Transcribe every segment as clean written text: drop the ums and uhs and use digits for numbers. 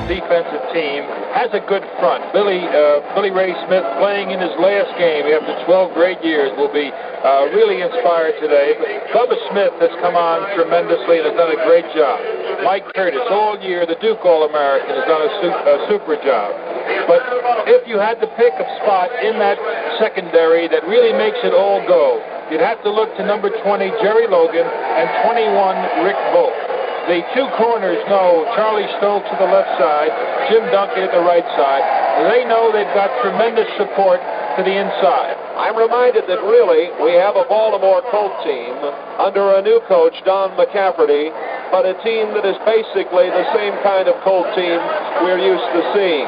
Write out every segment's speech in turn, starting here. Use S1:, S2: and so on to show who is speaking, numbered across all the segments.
S1: Defensive team has a good front. Billy Ray Smith, playing in his last game after 12 great years, will be really inspired today. But Bubba Smith has come on tremendously and has done a great job. Mike Curtis, all year, the Duke All-American, has done a super job. But if you had to pick a spot in that secondary that really makes it all go, you'd have to look to number 20, Jerry Logan, and 21, Rick Bull. The two corners know Charlie Stokes to the left side, Jim Duncan at the right side. They know they've got tremendous support to the inside.
S2: I'm reminded that really we have a Baltimore Colt team under a new coach, Don McCafferty, but a team that is basically the same kind of Colt team we're used to seeing.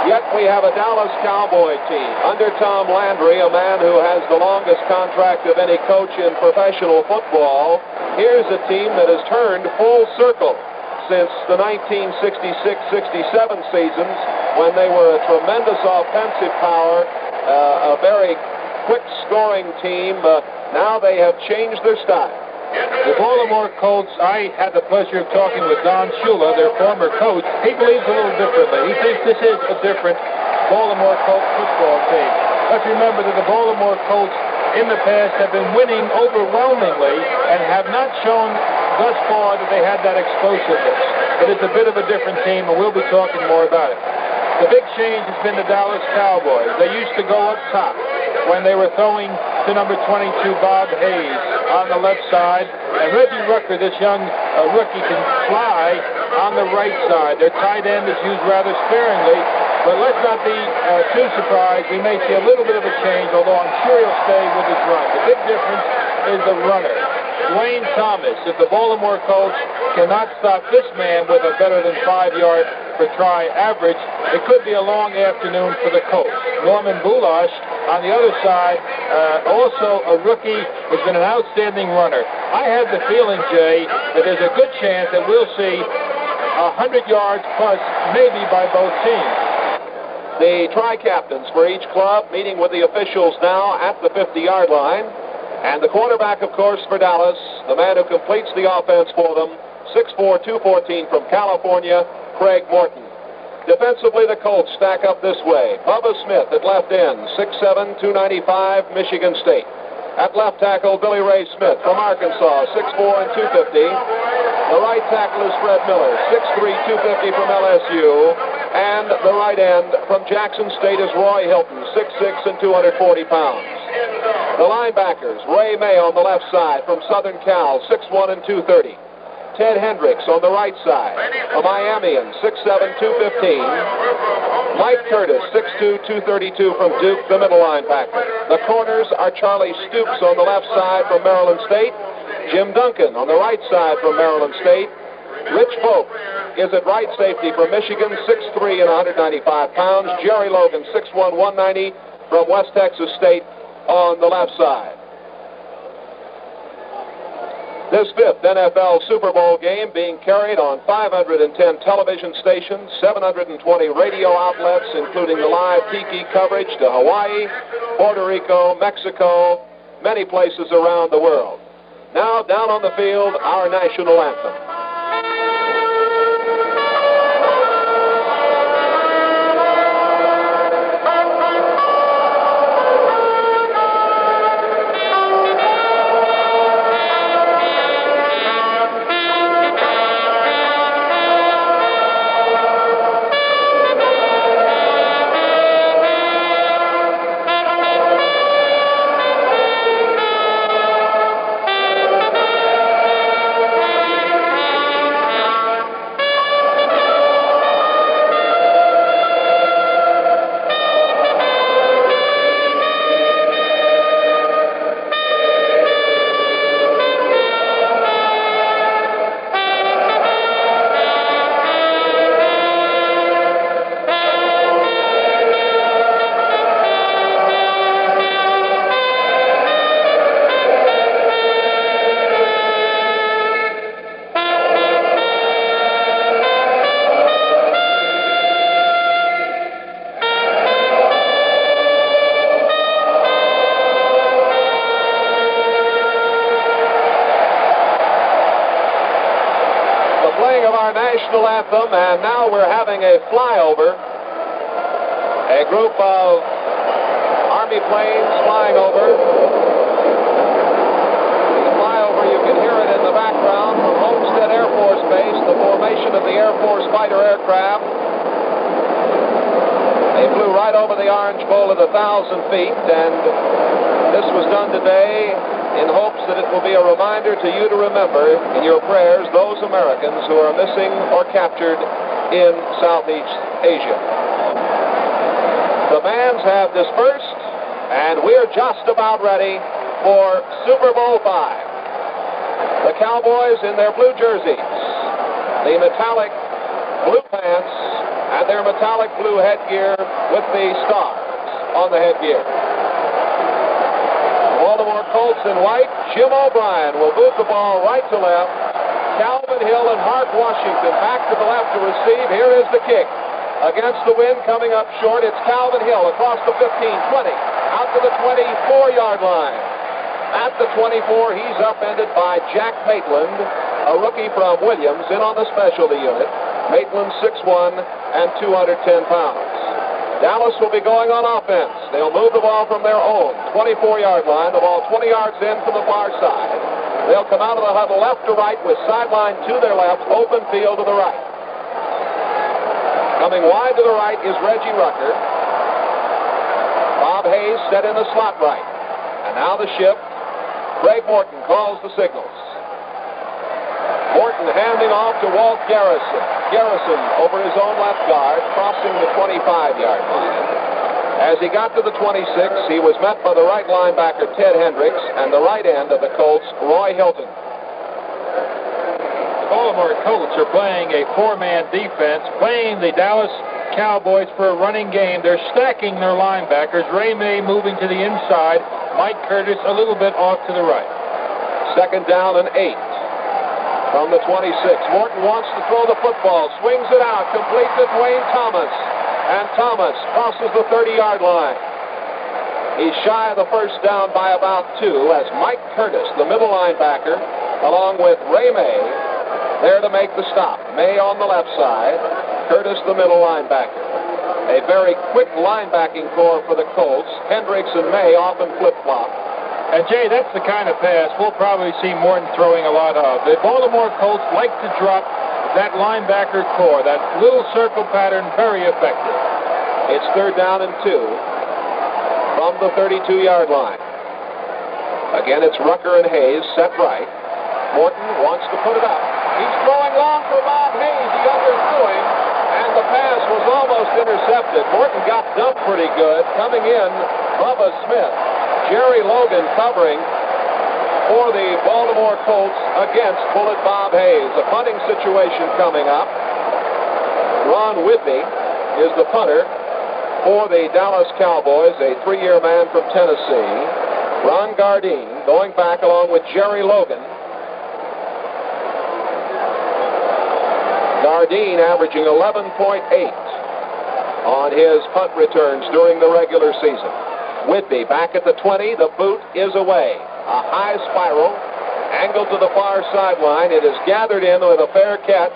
S2: Yet we have a Dallas Cowboy team under Tom Landry, a man who has the longest contract of any coach in professional football. Here's a team that has turned full circle since the 1966-67 seasons, when they were a tremendous offensive power, a very quick-scoring team. Now they have changed their style.
S1: The Baltimore Colts, I had the pleasure of talking with Don Shula, their former coach. He believes a little differently. He thinks this is a different Baltimore Colts football team. Let's remember that the Baltimore Colts in the past have been winning overwhelmingly and have not shown thus far that they had that explosiveness. But it's a bit of a different team, and we'll be talking more about it. The big change has been the Dallas Cowboys. They used to go up top when they were throwing to number 22, Bob Hayes, on the left side. And Reggie Rucker, this young rookie, can fly on the right side. Their tight end is used rather sparingly. But let's not be too surprised. We may see a little bit of a change, although I'm sure he'll stay with his run. The big difference is the runner, Dwayne Thomas. If the Baltimore Colts cannot stop this man with a better than 5-yard per try average, it could be a long afternoon for the Colts. Norman Bulash on the other side, also a rookie, has been an outstanding runner. I have the feeling, Jay, that there's a good chance that we'll see 100 yards plus, maybe by both teams.
S2: The tri-captains for each club meeting with the officials now at the 50-yard line. And the quarterback, of course, for Dallas, the man who completes the offense for them, 6'4", 214 from California, Craig Morton. Defensively, the Colts stack up this way. Bubba Smith at left end, 6'7", 295, Michigan State. At left tackle, Billy Ray Smith from Arkansas, 6'4" and 250. The right tackle is Fred Miller, 6'3", 250 from LSU. And the right end from Jackson State is Roy Hilton, 6'6" and 240 pounds. The linebackers, Ray May on the left side from Southern Cal, 6'1" and 230. Ted Hendricks on the right side, a Miamian, 6'7", 215. Mike Curtis, 6'2", 232 from Duke, the middle linebacker. The corners are Charlie Stoops on the left side from Maryland State, Jim Duncan on the right side from Maryland State. Rich Pope is at right safety from Michigan, 6'3" and 195 pounds. Jerry Logan, 6'1", 190 from West Texas State on the left side. This fifth NFL Super Bowl game being carried on 510 television stations, 720 radio outlets, including the live Tiki coverage to Hawaii, Puerto Rico, Mexico, many places around the world. Now, down on the field, our national anthem. playing of our national anthem, and now we're having a flyover. A group of Army planes flying over. The flyover, you can hear it in the background from Homestead Air Force Base, the formation of the Air Force fighter aircraft. They flew right over the Orange Bowl at 1,000 feet, and this was done today in hopes that it will be a reminder to you to remember in your prayers those Americans who are missing or captured in Southeast Asia. The bands have dispersed, and we're just about ready for Super Bowl V. The Cowboys in their blue jerseys, the metallic blue pants, and their metallic blue headgear with the stars on the headgear. Baltimore Colts in white. Jim O'Brien will move the ball right to left. Calvin Hill and Hart Washington back to the left to receive. Here is the kick. Against the wind, coming up short, it's Calvin Hill across the 15, 20, out to the 24-yard line. At the 24, he's upended by Jack Maitland, a rookie from Williams, in on the specialty unit. Maitland 6'1" and 210 pounds. Dallas will be going on offense. They'll move the ball from their own 24-yard line. The ball 20 yards in from the far side. They'll come out of the huddle left to right with sideline to their left, open field to the right. Coming wide to the right is Reggie Rucker. Bob Hayes set in the slot right. And now the shift. Greg Morton calls the signals. Morton handing off to Walt Garrison. Garrison over his own left guard, crossing the 25-yard line. As he got to the 26, he was met by the right linebacker, Ted Hendricks, and the right end of the Colts, Roy Hilton.
S1: The Baltimore Colts are playing a four-man defense, playing the Dallas Cowboys for a running game. They're stacking their linebackers. Ray May moving to the inside. Mike Curtis a little bit off to the right.
S2: Second down and 8. From the 26, Morton wants to throw the football, swings it out, completes it Wayne Thomas, and Thomas crosses the 30-yard line. He's shy of the first down by about 2 as Mike Curtis, the middle linebacker, along with Ray May, there to make the stop. May on the left side, Curtis the middle linebacker. A very quick linebacking core for the Colts. Hendricks and May often flip-flop.
S1: And, Jay, that's the kind of pass we'll probably see Morton throwing a lot of. The Baltimore Colts like to drop that linebacker core, that little circle pattern, very effective.
S2: It's third down and 2 from the 32-yard line. Again, it's Rucker and Hayes set right. Morton wants to put it up. He's throwing long for Bob Hayes. He underthrew him, and the pass was almost intercepted. Morton got dumped pretty good. Coming in, Bubba Smith. Jerry Logan covering for the Baltimore Colts against Bullet Bob Hayes. A punting situation coming up. Ron Whitney is the punter for the Dallas Cowboys, a 3-year man from Tennessee. Ron Gardine going back along with Jerry Logan. Gardine averaging 11.8 on his punt returns during the regular season. Whitby back at the 20. The boot is away. A high spiral, angled to the far sideline. It is gathered in with a fair catch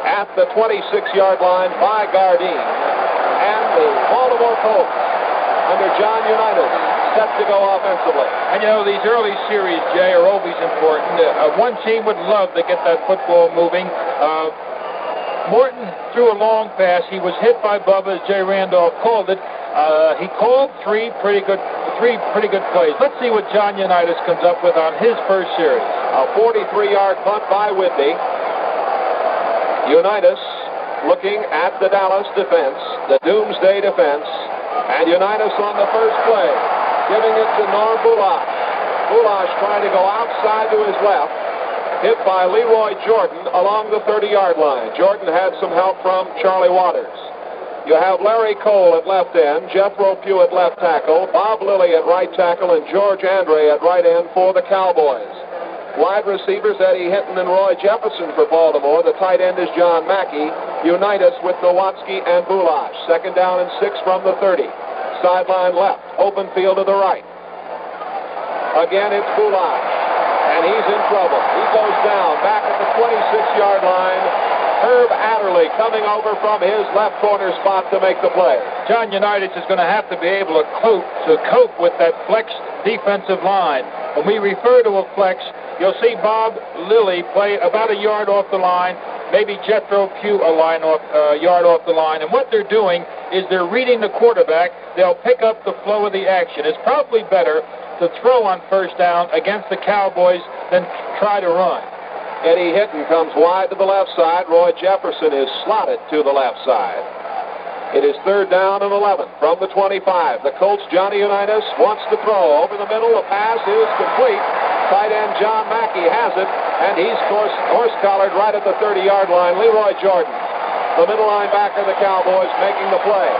S2: at the 26-yard line by Gardine. And the Baltimore Colts, under John Unitas, set to go offensively.
S1: And, you know, these early series, Jay, are always important. One team would love to get that football moving. Morton threw a long pass. He was hit by Bubba, as Jay Randolph called it. He called three pretty good plays. Let's see what John Unitas comes up with on his first series.
S2: A 43-yard punt by Whitby. Unitas looking at the Dallas defense, the doomsday defense, and Unitas on the first play, giving it to Norm Bulash. Bulash trying to go outside to his left, hit by Leroy Jordan along the 30-yard line. Jordan had some help from Charlie Waters. You have Larry Cole at left end, Jethro Pugh at left tackle, Bob Lilly at right tackle, and George Andre at right end for the Cowboys. Wide receivers Eddie Hinton and Roy Jefferson for Baltimore. The tight end is John Mackey. Unitas with Nowatzki and Bulash. Second down and 6 from the 30. Sideline left, open field to the right. Again, it's Bulash, and he's in trouble. He goes down back at the 26-yard line. Herb Adderley coming over from his left corner spot to make the play.
S1: John Unitas is going to have to be able to cope with that flexed defensive line. When we refer to a flex, you'll see Bob Lilly play about a yard off the line, maybe Jethro Pugh a yard off the line. And what they're doing is they're reading the quarterback. They'll pick up the flow of the action. It's probably better to throw on first down against the Cowboys than try to run.
S2: Eddie Hinton comes wide to the left side. Roy Jefferson is slotted to the left side. It is 3rd down and 11 from the 25. The Colts, Johnny Unitas wants to throw. Over the middle, the pass is complete. Tight end John Mackey has it, and he's horse-collared right at the 30-yard line. Leroy Jordan, the middle linebacker of the Cowboys, making the play.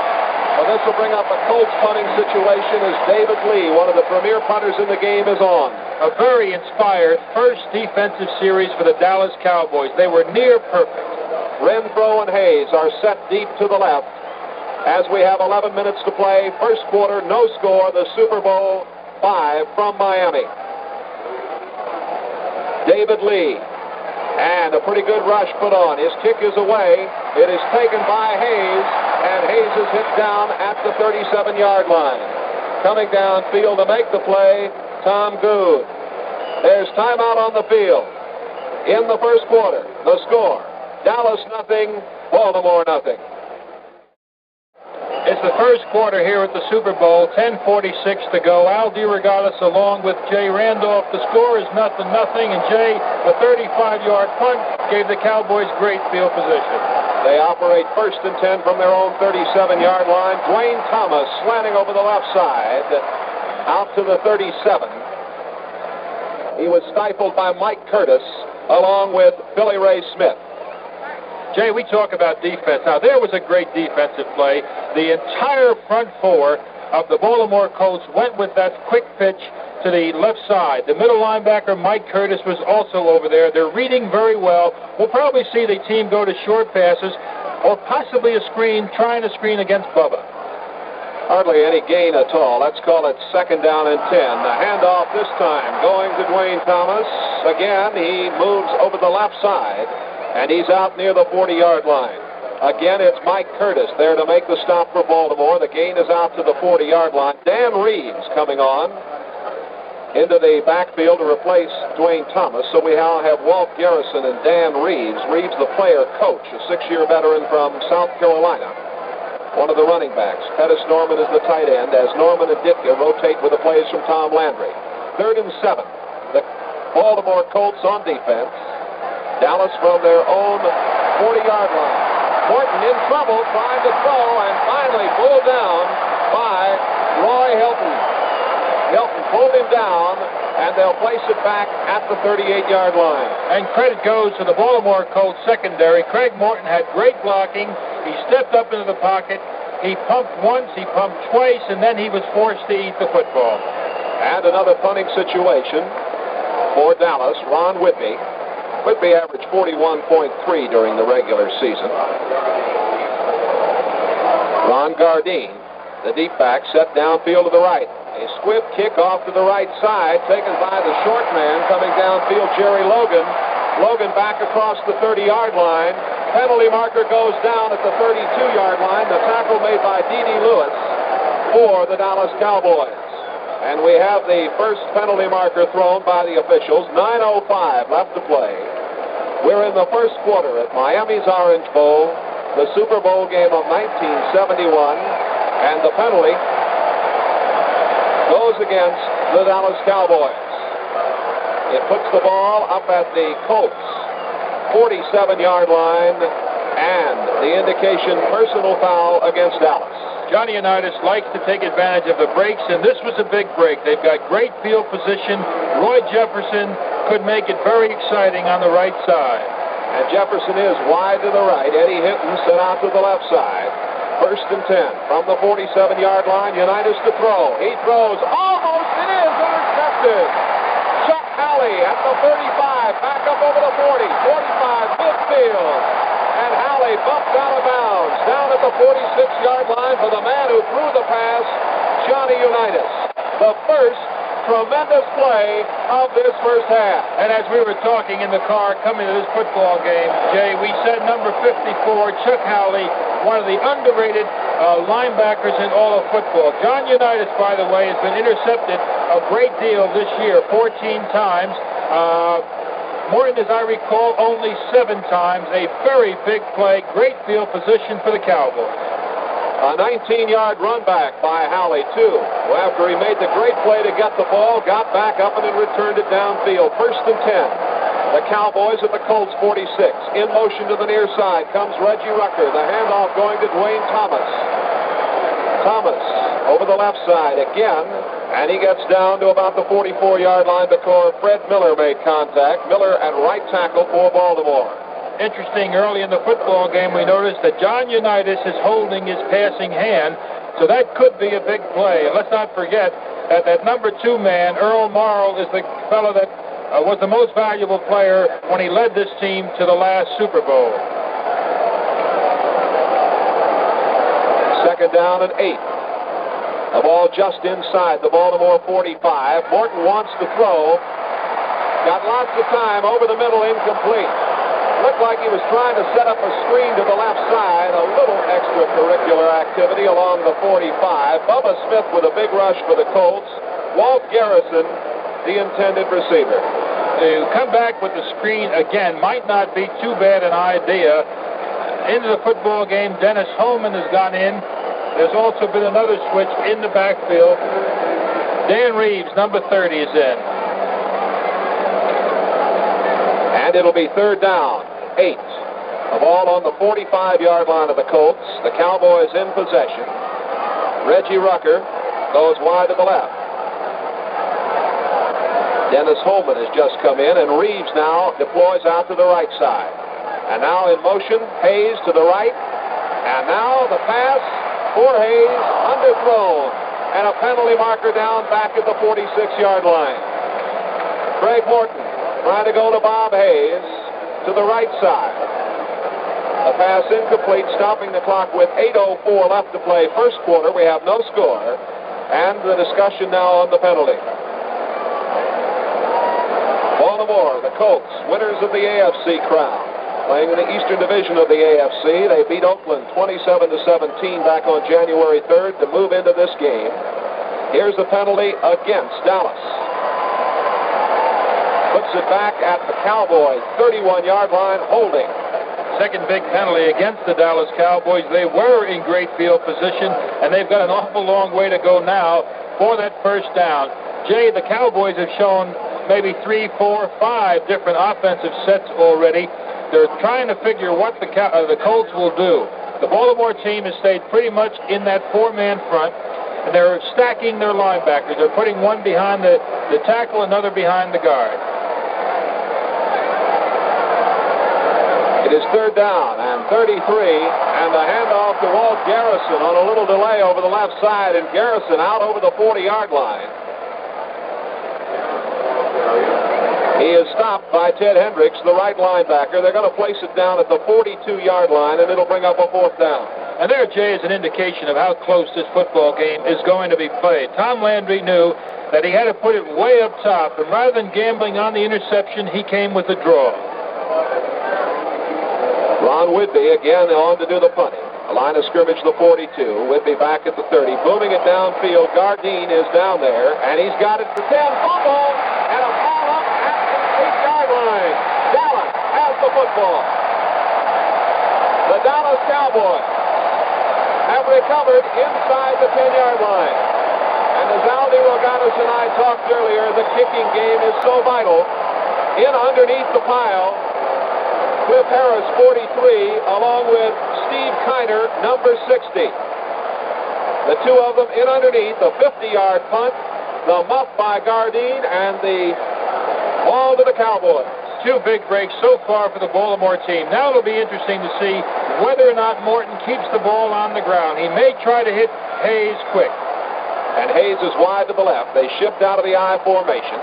S2: Well, this will bring up a Colts punting situation as David Lee, one of the premier punters in the game, is on.
S1: A very inspired first defensive series for the Dallas Cowboys. They were near perfect.
S2: Renfro and Hayes are set deep to the left as we have 11 minutes to play. First quarter, no score. The Super Bowl 5 from Miami. David Lee, and a pretty good rush put on. His kick is away. It is taken by Hayes, and Hayes is hit down at the 37-yard line. Coming downfield to make the play, Tom Good. There's timeout on the field. In the first quarter, the score, Dallas nothing, Baltimore nothing.
S1: It's the first quarter here at the Super Bowl, 10:46 to go. Al DeRogatis along with Jay Randolph. The score is 0-0, and Jay, a 35-yard punt, gave the Cowboys great field position.
S2: They operate 1st and 10 from their own 37-yard line. Dwayne Thomas slanting over the left side, out to the 37. He was stifled by Mike Curtis, along with Billy Ray Smith.
S1: Jay, we talk about defense. Now, there was a great defensive play. The entire front four of the Baltimore Colts went with that quick pitch to the left side. The middle linebacker, Mike Curtis, was also over there. They're reading very well. We'll probably see the team go to short passes or possibly a screen, trying to screen against Bubba.
S2: Hardly any gain at all. Let's call it 2nd down and 10. The handoff this time going to Dwayne Thomas. Again, he moves over the left side, and he's out near the 40-yard line. Again, it's Mike Curtis there to make the stop for Baltimore. The gain is out to the 40-yard line. Dan Reeves coming on into the backfield to replace Dwayne Thomas. So we now have Walt Garrison and Dan Reeves. Reeves, the player coach, a 6-year veteran from South Carolina. One of the running backs. Pettis Norman is the tight end as Norman and Ditka rotate with the plays from Tom Landry. 3rd and 7. The Baltimore Colts on defense. Dallas from their own 40-yard line. Morton in trouble, trying to throw, and finally pulled down by Roy Hilton. Hilton pulled him down, and they'll place it back at the 38-yard line.
S1: And credit goes to the Baltimore Colts secondary. Craig Morton had great blocking. He stepped up into the pocket. He pumped once, he pumped twice, and then he was forced to eat the football.
S2: And another punting situation for Dallas. Ron Whitby. Whitby averaged 41.3 during the regular season. Ron Gardine, the deep back, set downfield to the right. A squib kick off to the right side, taken by the short man coming downfield, Jerry Logan. Logan back across the 30-yard line. Penalty marker goes down at the 32-yard line. The tackle made by D.D. Lewis for the Dallas Cowboys. And we have the first penalty marker thrown by the officials. 9:05 left to play. We're in the first quarter at Miami's Orange Bowl, the Super Bowl game of 1971, and the penalty goes against the Dallas Cowboys. It puts the ball up at the Colts 47-yard line, and the indication personal foul against Dallas.
S1: Johnny Unitas likes to take advantage of the breaks, and this was a big break. They've got great field position. Roy Jefferson could make it very exciting on the right side.
S2: And Jefferson is wide to the right. Eddie Hinton sent out to the left side. 1st and 10 from the 47-yard line. Unitas to throw. He throws. Almost it is intercepted. Chuck Halley at the 35. Back up over the 40. 45 midfield. And Halley bumped out of bounds. Down at the 46-yard line for the man who threw the pass, Johnny Unitas. The first tremendous play of this first half.
S1: And as we were talking in the car coming to this football game, Jay, we said number 54, Chuck Howley, one of the underrated linebackers in all of football. John Unitas, by the way, has been intercepted a great deal this year, 14 times. Morton, as I recall, only 7 times. A very big play, great field position for the Cowboys.
S2: A 19-yard run back by Howley, too, who after he made the great play to get the ball, got back up and then returned it downfield. 1st and 10. The Cowboys at the Colts 46. In motion to the near side comes Reggie Rucker. The handoff going to Dwayne Thomas. Thomas over the left side again, and he gets down to about the 44-yard line before Fred Miller made contact. Miller at right tackle for Baltimore.
S1: Interesting, early in the football game, we noticed that John Unitas is holding his passing hand, so that could be a big play. And let's not forget that number 2 man, Earl Morrall, is the fellow that was the most valuable player when he led this team to the last Super Bowl.
S2: 2nd down and 8. The ball just inside the Baltimore 45. Morton wants to throw. Got lots of time over the middle, incomplete. Looked like he was trying to set up a screen to the left side. A little extracurricular activity along the 45. Bubba Smith with a big rush for the Colts. Walt Garrison, the intended receiver.
S1: To come back with the screen again might not be too bad an idea. Into the football game, Dennis Holman has gone in. There's also been another switch in the backfield. Dan Reeves, number 30, is in.
S2: And it'll be 3rd down, 8. The ball on the 45-yard line of the Colts. The Cowboys in possession. Reggie Rucker goes wide to the left. Dennis Holman has just come in, and Reeves now deploys out to the right side. And now in motion, Hayes to the right. And now the pass for Hayes, underthrown. And a penalty marker down back at the 46-yard line. Greg Morton trying to go to Bob Hayes to the right side. The pass incomplete, stopping the clock with 8:04 left to play. First quarter, we have no score. And the discussion now on the penalty. Baltimore, the Colts, winners of the AFC crown. Playing in the Eastern Division of the AFC. They beat Oakland 27-17 back on January 3rd to move into this game. Here's the penalty against Dallas. Puts it back at the Cowboys' 31-yard line, holding.
S1: Second big penalty against the Dallas Cowboys. They were in great field position, and they've got an awful long way to go now for that first down. Jay, the Cowboys have shown maybe 3, 4, 5 different offensive sets already. They're trying to figure what the Colts will do. The Baltimore team has stayed pretty much in that 4-man front, and they're stacking their linebackers. They're putting one behind the tackle, another behind the guard.
S2: It is 3rd down and 33, and the handoff to Walt Garrison on a little delay over the left side, and Garrison out over the 40-yard line. He is stopped by Ted Hendricks, the right linebacker. They're going to place it down at the 42-yard line, and it'll bring up a 4th down.
S1: And there, Jay, is an indication of how close this football game is going to be played. Tom Landry knew that he had to put it way up top, and rather than gambling on the interception, he came with a draw.
S2: Ron Whitby again on to do the punting. A line of scrimmage, the 42. Whitby back at the 30. Booming it downfield. Gardine is down there, and he's got it for 10. Fumble! And a ball up at the 8-yard line. Dallas has the football. The Dallas Cowboys have recovered inside the 10-yard line. And as Aldi Rogatis and I talked earlier, the kicking game is so vital. In underneath the pile, Cliff Harris, 43, along with Steve Kiner, number 60. The two of them in underneath, the 50-yard punt, the muff by Gardine, and the ball to the Cowboys.
S1: 2 big breaks so far for the Baltimore team. Now it'll be interesting to see whether or not Morton keeps the ball on the ground. He may try to hit Hayes quick.
S2: And Hayes is wide to the left. They shift out of the I formation.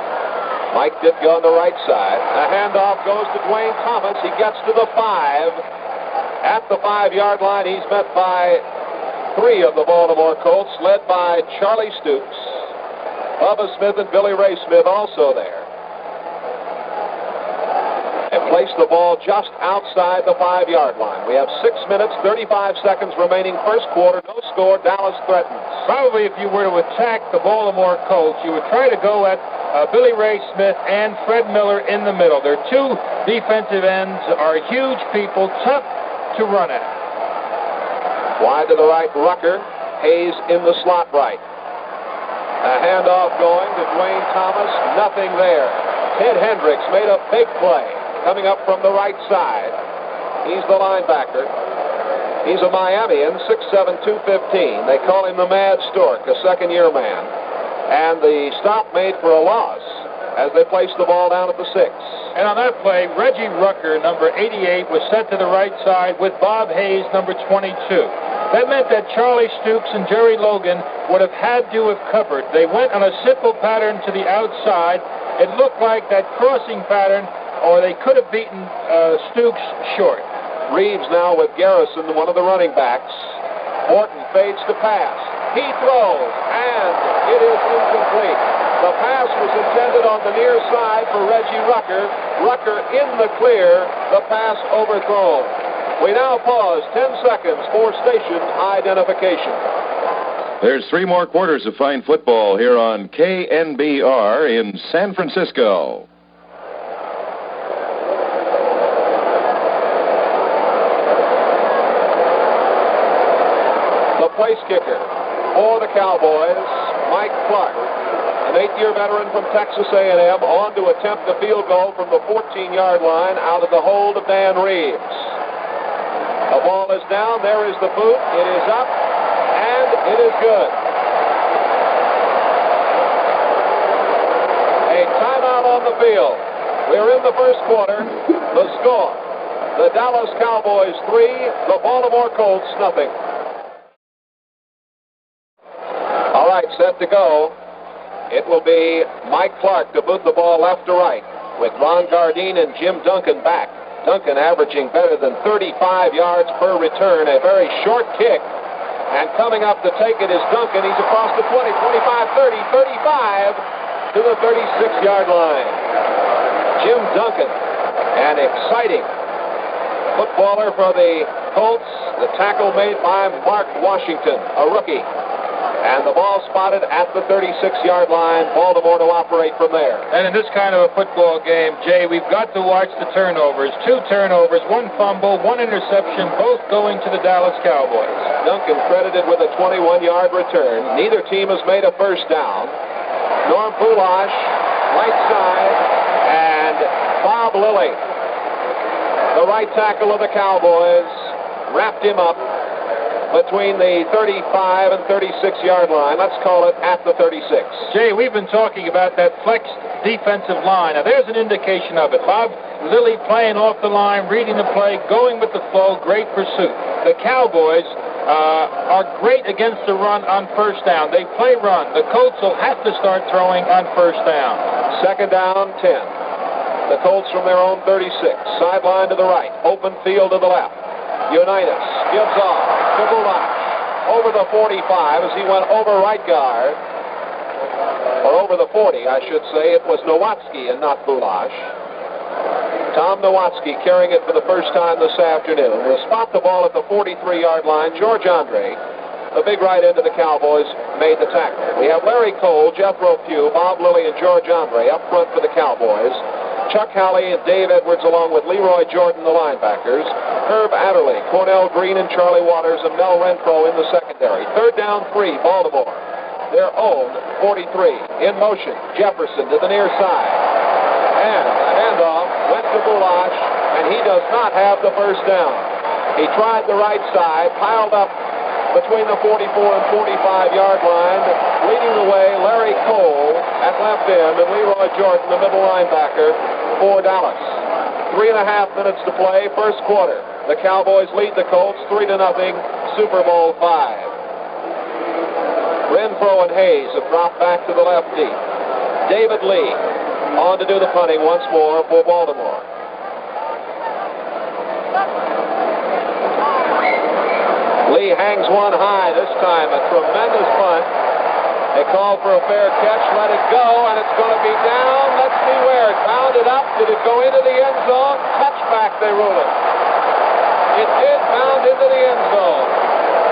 S2: Mike Ditka on the right side. A handoff goes to Dwayne Thomas. He gets to the 5. At the 5-yard line, he's met by 3 of the Baltimore Colts, led by Charlie Stoops. Bubba Smith and Billy Ray Smith also there. And placed the ball just outside the 5-yard line. We have 6 minutes, 35 seconds remaining first quarter. No score. Dallas threatens.
S1: Probably if you were to attack the Baltimore Colts, you would try to go at Billy Ray Smith and Fred Miller in the middle. Their two defensive ends are huge people, tough to run at.
S2: Wide to the right, Rucker. Hayes in the slot right. A handoff going to Dwayne Thomas. Nothing there. Ted Hendricks made a big play coming up from the right side. He's the linebacker. He's a Miamian, 6'7", 215. They call him the Mad Stork, a second-year man. And the stop made for a loss as they placed the ball down at the 6.
S1: And on that play, Reggie Rucker, number 88, was set to the right side with Bob Hayes, number 22. That meant that Charlie Stoops and Jerry Logan would have had to have covered. They went on a simple pattern to the outside. It looked like that crossing pattern, or they could have beaten Stoops short.
S2: Reeves now with Garrison, one of the running backs. Morton fades to pass. He throws, and it is incomplete. The pass was intended on the near side for Reggie Rucker. Rucker in the clear. The pass overthrown. We now pause 10 seconds for station identification.
S3: There's 3 more quarters of fine football here on KNBR in San Francisco.
S2: The place kicker for the Cowboys, Mike Clark, an 8-year veteran from Texas A&M, on to attempt a field goal from the 14-yard line out of the hold of Dan Reeves. The ball is down. There is the boot. It is up, and it is good. A timeout on the field. We're in the first quarter. The score: the Dallas Cowboys 3, the Baltimore Colts nothing. All right, set to go. It will be Mike Clark to boot the ball left to right, with Ron Gardine and Jim Duncan back. Duncan averaging better than 35 yards per return, a very short kick. And coming up to take it is Duncan. He's across the 20, 25, 30, 35 to the 36-yard line. Jim Duncan, an exciting footballer for the Colts. The tackle made by Mark Washington, a rookie. And the ball spotted at the 36-yard line. Baltimore to operate from there.
S1: And in this kind of a football game, Jay, we've got to watch the turnovers. 2 turnovers, 1 fumble, 1 interception, both going to the Dallas Cowboys.
S2: Duncan credited with a 21-yard return. Neither team has made a first down. Norm Boulash, right side, and Bob Lilly, the right tackle of the Cowboys, wrapped him up between the 35 and 36-yard line. Let's call it at the 36.
S1: Jay, we've been talking about that flexed defensive line. Now, there's an indication of it. Bob Lilly playing off the line, reading the play, going with the flow, great pursuit. The Cowboys are great against the run on first down. They play run. The Colts will have to start throwing on first down.
S2: Second down, 10. The Colts from their own 36. Sideline to the right. Open field to the left. Unitas gives off to Boulash over the 45 as he went over right guard. Or over the 40, I should say. It was Nowatzki and not Boulash. Tom Nowatzki carrying it for the first time this afternoon. Will spot the ball at the 43-yard line. George Andre, the big right end of the Cowboys, made the tackle. We have Larry Cole, Jethro Pugh, Bob Lilly, and George Andre up front for the Cowboys. Chuck Halley and Dave Edwards along with Leroy Jordan, the linebackers. Herb Adderley, Cornell Green, and Charlie Waters, and Mel Renfro in the secondary. Third down, 3, Baltimore. Their own 43. In motion, Jefferson to the near side. And the handoff went to Boulash, and he does not have the first down. He tried the right side, piled up between the 44 and 45-yard line. Leading the way, Larry Cole at left end, and Leroy Jordan, the middle linebacker for Dallas. 3.5 minutes to play, first quarter. The Cowboys lead the Colts 3-0, Super Bowl 5. Renfro and Hayes have dropped back to the left deep. David Lee on to do the punting once more for Baltimore. Lee hangs one high this time, a tremendous punt. They call for a fair catch, let it go, and it's going to be down. Let's see where it bounded up. Did it go into the end zone? Touchback, they rule it. It did bound into the end zone.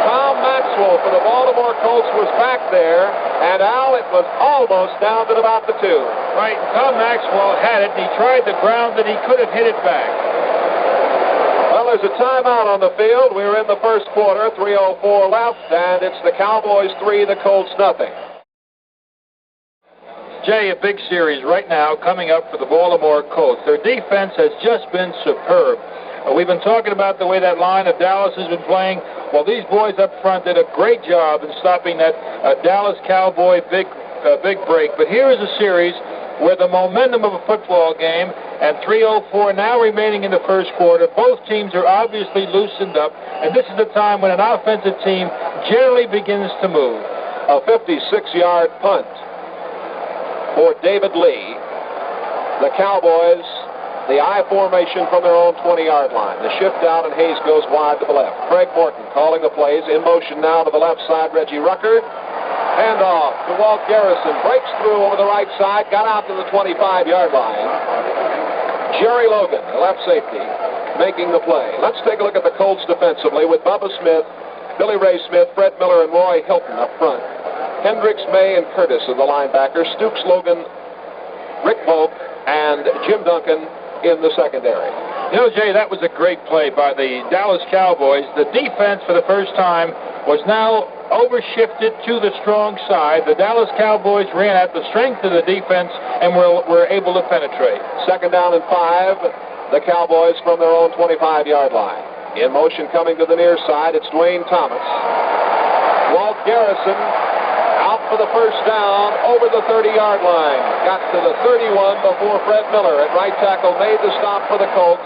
S2: Tom Maxwell for the Baltimore Colts was back there, and Al, it was almost down to about the 2.
S1: Right, Tom Maxwell had it. He tried to ground it. He could have hit it back.
S2: Well, there's a timeout on the field. We're in the first quarter, 3:04 left, and it's the Cowboys 3, the Colts nothing.
S1: Jay, a big series right now coming up for the Baltimore Colts. Their defense has just been superb. We've been talking about the way that line of Dallas has been playing. Well, these boys up front did a great job in stopping that Dallas Cowboy big break. But here is a series where the momentum of a football game, and 3:04 now remaining in the first quarter, both teams are obviously loosened up, and this is the time when an offensive team generally begins to move.
S2: A 56-yard punt for David Lee. The Cowboys, the I formation from their own 20-yard line. The shift out, and Hayes goes wide to the left. Craig Morton calling the plays. In motion now to the left side, Reggie Rucker. Handoff to Walt Garrison. Breaks through over the right side. Got out to the 25-yard line. Jerry Logan, the left safety, making the play. Let's take a look at the Colts defensively with Bubba Smith, Billy Ray Smith, Fred Miller, and Roy Hilton up front. Hendricks, May, and Curtis are the linebackers. Stooks, Logan, Rick Volk, and Jim Duncan in the secondary.
S1: You know, Jay, that was a great play by the Dallas Cowboys. The defense, for the first time, was now overshifted to the strong side. The Dallas Cowboys ran at the strength of the defense and were able to penetrate.
S2: Second down and 5. The Cowboys from their own 25-yard line. In motion coming to the near side, it's Dwayne Thomas. Walt Garrison out for the first down over the 30-yard line. Got to the 31 before Fred Miller at right tackle made the stop for the Colts.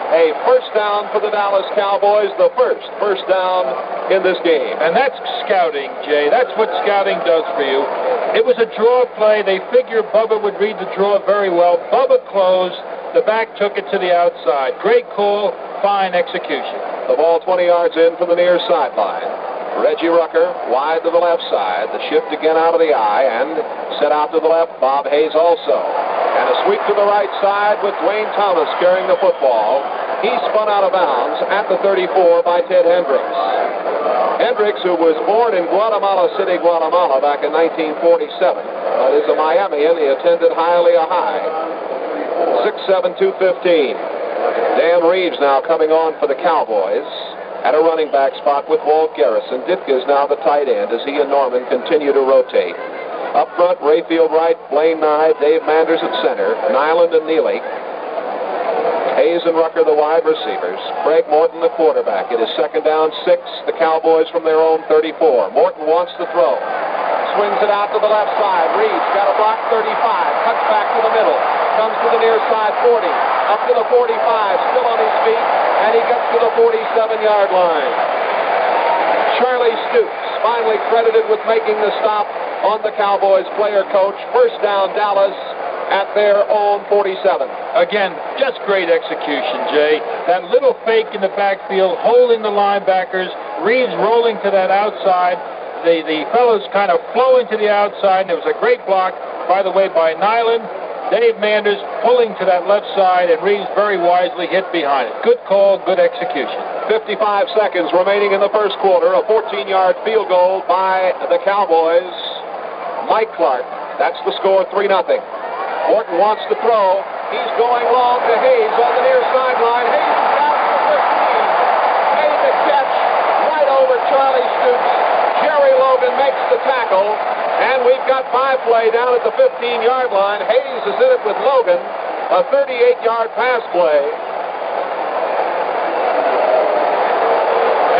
S2: A first down for the Dallas Cowboys, the first down in this game.
S1: And that's scouting, Jay. That's what scouting does for you. It was a draw play. They figured Bubba would read the draw very well. Bubba closed. The back took it to the outside. Great call, fine execution.
S2: The ball 20 yards in from the near sideline. Reggie Rucker wide to the left side. The shift again out of the eye and set out to the left. Bob Hayes also. And a sweep to the right side with Dwayne Thomas carrying the football. He spun out of bounds at the 34 by Ted Hendricks. Hendricks, who was born in Guatemala City, Guatemala back in 1947, but is a Miamian. He attended Hialeah High. 6'7", 215. Dan Reeves now coming on for the Cowboys at a running back spot with Walt Garrison. Ditka is now the tight end as he and Norman continue to rotate. Up front, Rayfield Wright, Blaine Nye, Dave Manders at center, Nyland and Neely. Hayes and Rucker, the wide receivers. Craig Morton, the quarterback. It is second down, 6. The Cowboys from their own 34. Morton wants to throw. Swings it out to the left side. Reeves got a block, 35. Cuts back to the middle. Comes to the near side, 40. Up to the 45. Still on his feet. And he gets to the 47-yard line. Charlie Stoops, finally credited with making the stop on the Cowboys player coach. First down, Dallas at their own 47.
S1: Again, just great execution, Jay. That little fake in the backfield, holding the linebackers, Reeves rolling to that outside. The fellows kind of flowing to the outside, and it was a great block, by the way, by Nyland. Dave Manders pulling to that left side, and Reeves very wisely hit behind it. Good call, good execution.
S2: 55 seconds remaining in the first quarter. A 14-yard field goal by the Cowboys. Mike Clark. That's the score, 3-0. Morton wants to throw. He's going long to Hayes on the near sideline. Hayes is out to the 15. Made the catch right over Charlie Stoops. Jerry Logan makes the tackle. And we've got 5 play down at the 15-yard line. Hayes is in it with Logan. A 38-yard pass play.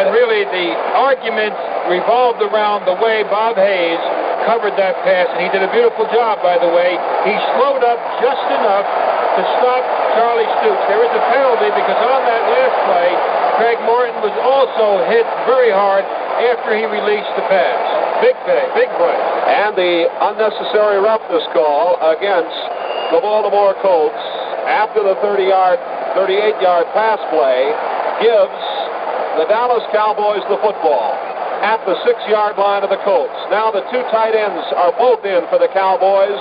S1: And really, the argument revolved around the way Bob Hayes covered that pass, and he did a beautiful job, by the way. He slowed up just enough to stop Charlie Stoops. There is a penalty because on that last play, Craig Morton was also hit very hard after he released the pass. Big play, big play.
S2: And the unnecessary roughness call against the Baltimore Colts after the 38-yard pass play gives the Dallas Cowboys the football. at the 6-yard line of the Colts. Now the two tight ends are both in for the Cowboys,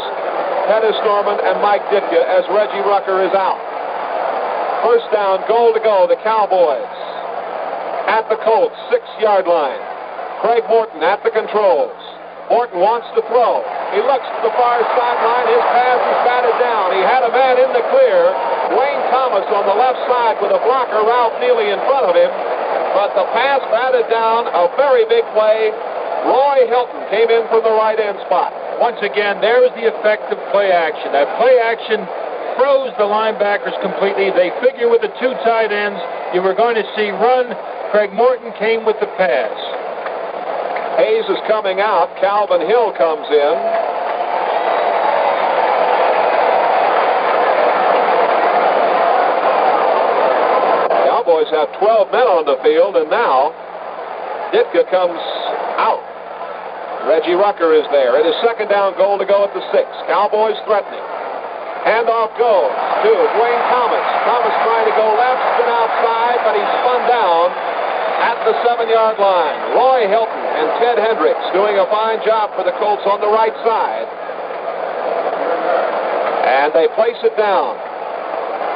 S2: Pettis Norman and Mike Ditka, as Reggie Rucker is out. First down, goal to go, the Cowboys at the Colts 6-yard line. Craig Morton at the controls. Morton wants to throw. He looks to the far sideline. His pass is batted down. He had a man in the clear. Wayne Thomas on the left side with a blocker, Ralph Neely, in front of him. But the pass batted down. A very big play. Roy Hilton came in from the right end spot.
S1: Once again, there is the effect of play action. That play action froze the linebackers completely. They figure with the two tight ends, you were going to see run. Craig Morton came with the pass.
S2: Hayes is coming out. Calvin Hill comes in. Cowboys have 12 men on the field, and now Ditka comes out. Reggie Rucker is there. It is second down, goal to go at the 6. Cowboys threatening. Handoff goes to Dwayne Thomas. Thomas trying to go left, spin outside, but he's spun down at the 7-yard line. Roy Hilton and Ted Hendricks doing a fine job for the Colts on the right side. And they place it down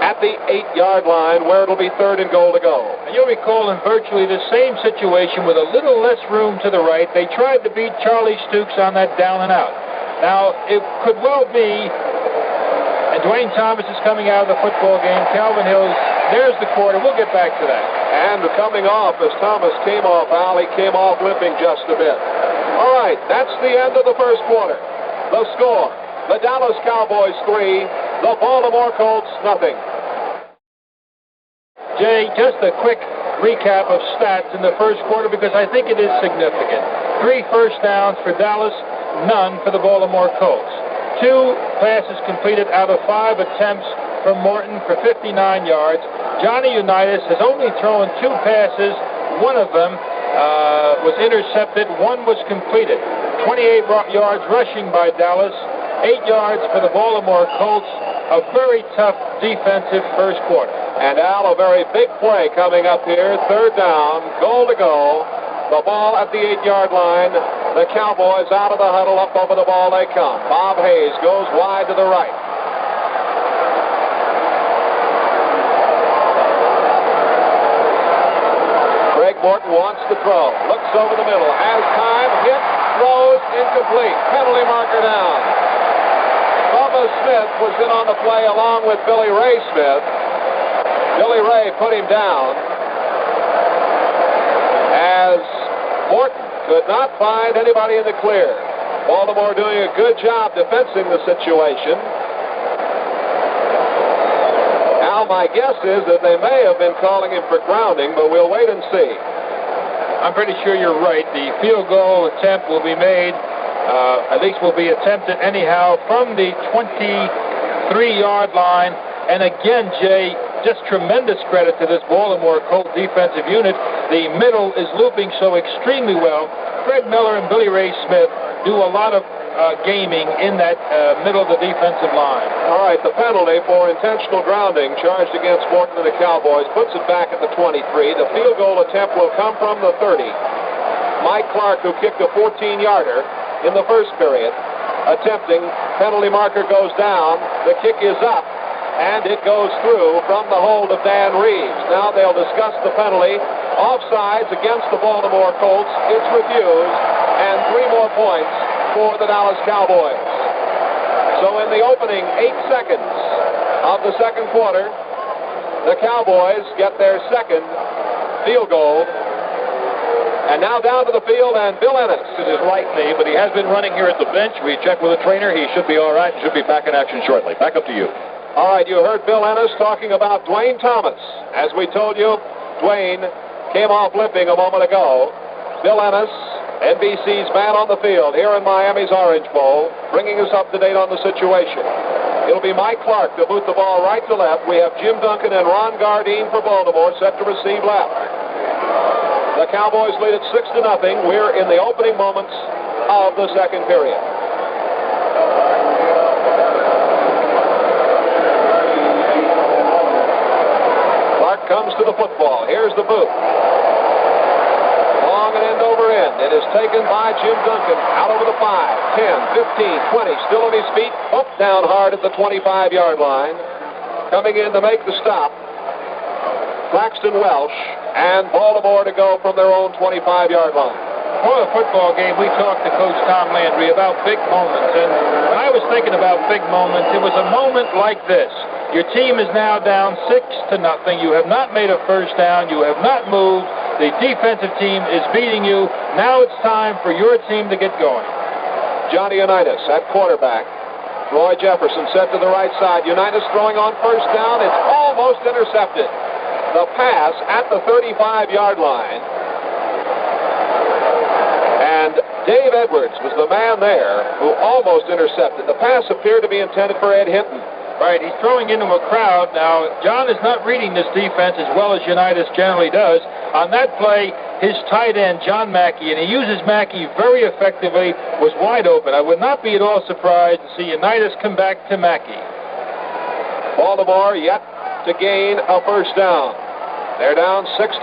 S2: at the 8-yard line where it'll be third and goal to go.
S1: And you'll recall in virtually the same situation with a little less room to the right, they tried to beat Charlie Stukes on that down and out. Now, it could well be, and Dwayne Thomas is coming out of the football game. Calvin Hills, there's the quarter. We'll get back to that.
S2: And coming off as Thomas came off, Al, he came off limping just a bit. All right, that's the end of the first quarter. The score, the Dallas Cowboys 3, the Baltimore Colts nothing.
S1: Jay, just a quick recap of stats in the first quarter because I think it is significant. 3 first downs for Dallas, none for the Baltimore Colts. 2 passes completed out of 5 attempts from Morton for 59 yards. Johnny Unitas has only thrown 2 passes. One of them was intercepted. 1 was completed. 28 yards rushing by Dallas. 8 yards for the Baltimore Colts. A very tough defensive first quarter.
S2: And Al, a very big play coming up here. Third down, goal to go. The ball at the 8-yard line. The Cowboys out of the huddle, up over the ball they come. Bob Hayes goes wide to the right. Craig Morton wants to throw. Looks over the middle. Has time. Hit. Throws. Incomplete. Penalty marker down. Bubba Smith was in on the play along with Billy Ray Smith. Billy Ray put him down as Morton could not find anybody in the clear. Baltimore doing a good job defensing the situation. Now, my guess is that they may have been calling him for grounding, but we'll wait and see.
S1: I'm pretty sure you're right. The field goal attempt will be made, at least will be attempted anyhow, from the 23-yard line. And again, Jay, just tremendous credit to this Baltimore Colt defensive unit. The middle is looping so extremely well. Fred Miller and Billy Ray Smith do a lot of gaming in that middle of the defensive line.
S2: All right, the penalty for intentional grounding charged against Morton and the Cowboys puts it back at the 23. The field goal attempt will come from the 30. Mike Clark, who kicked a 14-yarder in the first period, attempting. Penalty marker goes down. The kick is up. And it goes through from the hold of Dan Reeves. Now they'll discuss the penalty. Offsides against the Baltimore Colts. It's refused. And 3 more points for the Dallas Cowboys. So in the opening 8 seconds of the second quarter, the Cowboys get their second field goal. And now down to the field, and Bill Ennis in his right knee, but he has been running here at the bench. We checked with the trainer. He should be all right and should be back in action shortly. Back up to you. All right, you heard Bill Ennis talking about Dwayne Thomas. As we told you, Dwayne came off limping a moment ago. Bill Ennis, NBC's man on the field here in Miami's Orange Bowl, bringing us up to date on the situation. It'll be Mike Clark to boot the ball right to left. We have Jim Duncan and Ron Gardine for Baltimore set to receive left. The Cowboys lead it 6-0. We're in the opening moments of the second period. Clark comes to the football. Here's the boot. Long and end over end. It is taken by Jim Duncan. Out over the 5, 10, 15, 20. Still on his feet. Up down hard at the 25-yard line. Coming in to make the stop, Claxton Welsh, and Baltimore to go from their own 25-yard line.
S1: Before the football game, we talked to Coach Tom Landry about big moments. And when I was thinking about big moments, it was a moment like this. Your team is now down 6-0. You have not made a first down. You have not moved. The defensive team is beating you. Now it's time for your team to get going.
S2: Johnny Unitas at quarterback. Roy Jefferson set to the right side. Unitas throwing on first down. It's almost intercepted. The pass at the 35-yard line. And Dave Edwards was the man there who almost intercepted. The pass appeared to be intended for Ed Hinton.
S1: Right, he's throwing into a crowd. Now, John is not reading this defense as well as Unitas generally does. On that play, his tight end, John Mackey, and he uses Mackey very effectively, was wide open. I would not be at all surprised to see Unitas come back to Mackey.
S2: Baltimore yet to gain a first down. They're down 6-0.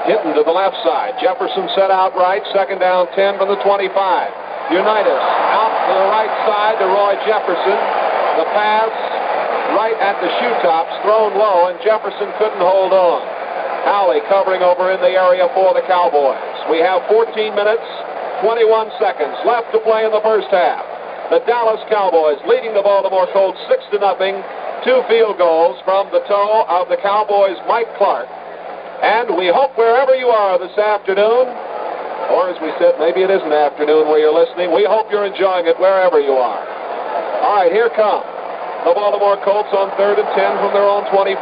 S2: Hinton to the left side. Jefferson set out right. Second down, 10 from the 25. Unitas out to the right side to Roy Jefferson. The pass right at the shoe tops, thrown low, and Jefferson couldn't hold on. Howley covering over in the area for the Cowboys. We have 14 minutes, 21 seconds left to play in the first half. The Dallas Cowboys leading the Baltimore Colts 6-0. 2 field goals from the toe of the Cowboys' Mike Clark. And we hope wherever you are this afternoon, or as we said, maybe it isn't afternoon where you're listening, we hope you're enjoying it wherever you are. All right, here come the Baltimore Colts on 3rd and 10 from their own 25.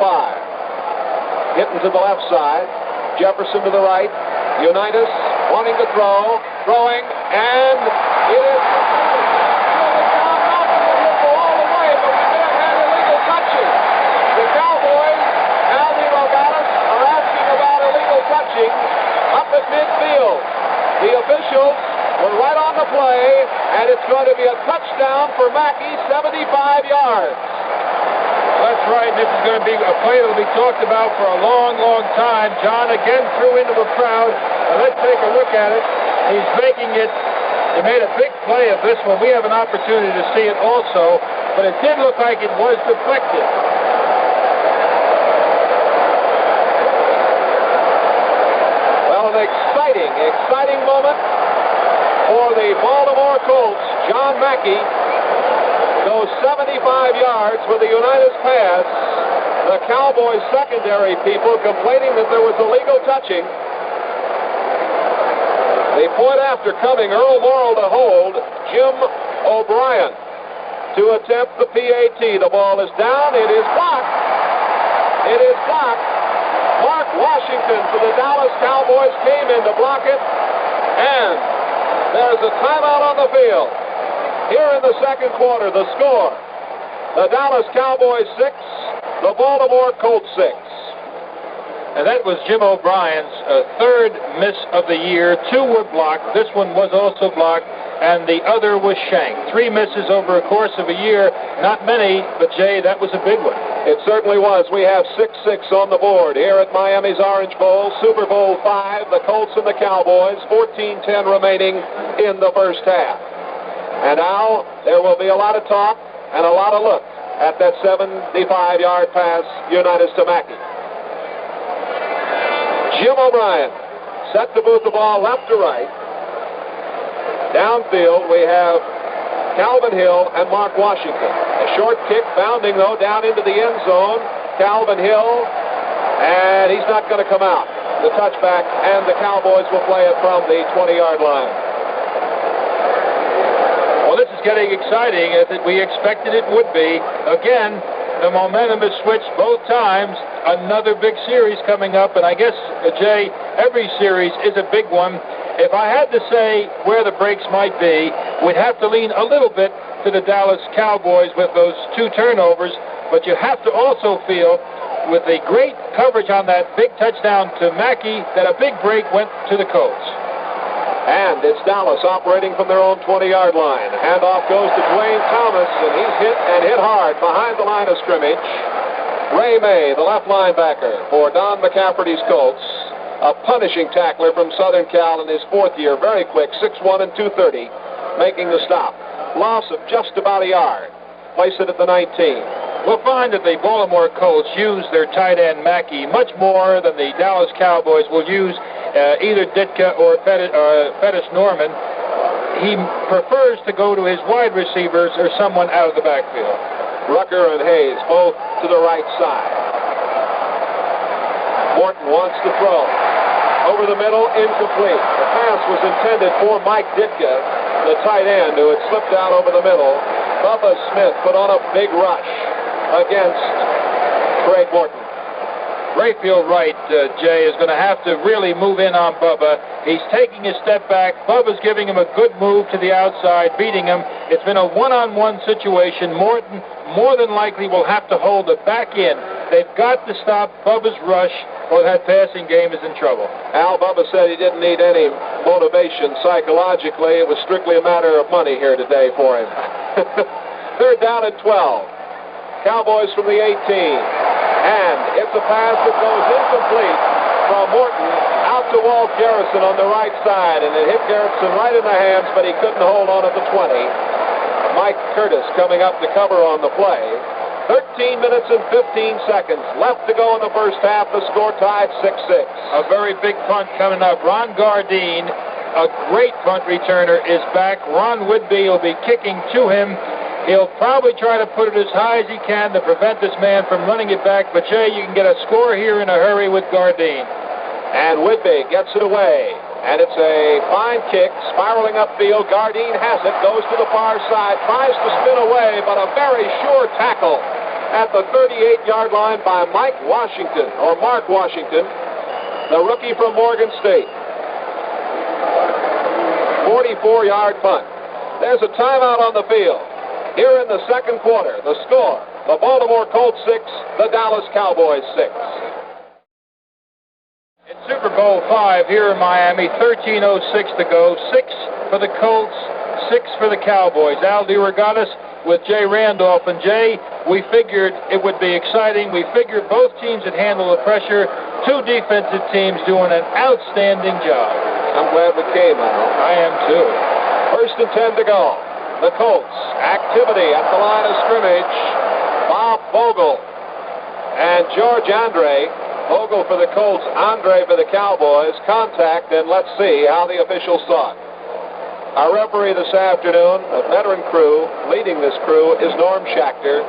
S2: Hitting to the left side. Jefferson to the right. Unitas wanting to throw. Throwing. And it is John Malcolm will go all the way, but we may have had illegal touching. The Cowboys, Alvin Nogales, are asking about illegal touching up at midfield. The officials were right on the play, and it's going to be a touchdown for Mackey, 75 yards.
S1: That's right. This is going to be a play that will be talked about for a long, long time. John again threw into a crowd. Now let's take a look at it. He's making it. He made a big play of this one. We have an opportunity to see it also, but it did look like it was deflected.
S2: Well, an exciting moment for the Baltimore Colts. John Mackey goes 75 yards with the Unitas pass. The Cowboys secondary people complaining that there was illegal touching. The point after coming, Earl Morrill to hold, Jim O'Brien to attempt the PAT. The ball is down. It is blocked. It is blocked. Mark Washington for the Dallas Cowboys came in to block it. And there's a timeout on the field. Here in the second quarter, the score. The Dallas Cowboys 6, the Baltimore Colts 6.
S1: And that was Jim O'Brien's third miss of the year. 2 were blocked. This one was also blocked, and the other was shanked. 3 misses over a course of a year. Not many, but, Jay, that was a big one.
S2: It certainly was. We have 6-6 on the board here at Miami's Orange Bowl, Super Bowl 5, the Colts and the Cowboys, 14-10 remaining in the first half. And now there will be a lot of talk and a lot of look at that 75-yard pass, Unitas to Mackey. Jim O'Brien set to boot the ball left to right. Downfield, we have Calvin Hill and Mark Washington. A short kick, bounding, though, down into the end zone. Calvin Hill, and he's not going to come out. The touchback, and the Cowboys will play it from the 20-yard line.
S1: Well, this is getting exciting, as we expected it would be. Again, the momentum is switched both times. Another big series coming up, and I guess, Jay, every series is a big one. If I had to say where the breaks might be, we'd have to lean a little bit to the Dallas Cowboys with those 2 turnovers, but you have to also feel, with the great coverage on that big touchdown to Mackey, that a big break went to the Colts.
S2: And it's Dallas operating from their own 20-yard line. Handoff goes to Dwayne Thomas, and he's hit hard behind the line of scrimmage. Ray May, the left linebacker for Don McCafferty's Colts, a punishing tackler from Southern Cal in his 4th year. Very quick, 6'1" and 230, making the stop. Loss of just about a yard. Place it at the 19.
S1: We'll find that the Baltimore Colts use their tight end Mackey much more than the Dallas Cowboys will use either Ditka or Pettis Norman. He prefers to go to his wide receivers or someone out of the backfield.
S2: Rucker and Hayes both to the right side. Morton wants to throw. Over the middle, incomplete. The pass was intended for Mike Ditka, the tight end, who had slipped out over the middle. Bubba Smith put on a big rush against Craig Morton.
S1: Rayfield Wright, Jay, is going to have to really move in on Bubba. He's taking a step back. Bubba's giving him a good move to the outside, beating him. It's been a one-on-one situation. Morton more than likely will have to hold the back end. They've got to stop Bubba's rush, or that passing game is in trouble.
S2: Al Bubba said he didn't need any motivation psychologically. It was strictly a matter of money here today for him. 3rd down and 12. Cowboys from the 18. And it's a pass that goes incomplete from Morton out to Walt Garrison on the right side. And it hit Garrison right in the hands, but he couldn't hold on at the 20. Mike Curtis coming up to cover on the play. 13 minutes and 15 seconds left to go in the first half. The score tied 6-6.
S1: A very big punt coming up. Ron Gardine, a great punt returner, is back. Ron Whitby will be kicking to him. He'll probably try to put it as high as he can to prevent this man from running it back. But, Jay, you can get a score here in a hurry with Gardine.
S2: And Whitby gets it away. And it's a fine kick, spiraling upfield. Gardine has it, goes to the far side, tries to spin away, but a very sure tackle at the 38-yard line by Mark Washington, the rookie from Morgan State. 44-yard punt. There's a timeout on the field. Here in the second quarter, the score, the Baltimore Colts 6, the Dallas Cowboys 6.
S1: In Super Bowl V here in Miami, 13:06 to go. 6 for the Colts, 6 for the Cowboys. Al DeRogatis with Jay Randolph. And Jay, we figured it would be exciting. We figured both teams would handle the pressure. 2 defensive teams doing an outstanding job.
S2: I'm glad we came, Al.
S1: I am too.
S2: 1st and 10 to go. The Colts, activity at the line of scrimmage. Bob Vogel and George Andre. Vogel for the Colts, Andre for the Cowboys. Contact, and let's see how the officials saw it. Our referee this afternoon, a veteran crew, leading this crew, is Norm Schachter.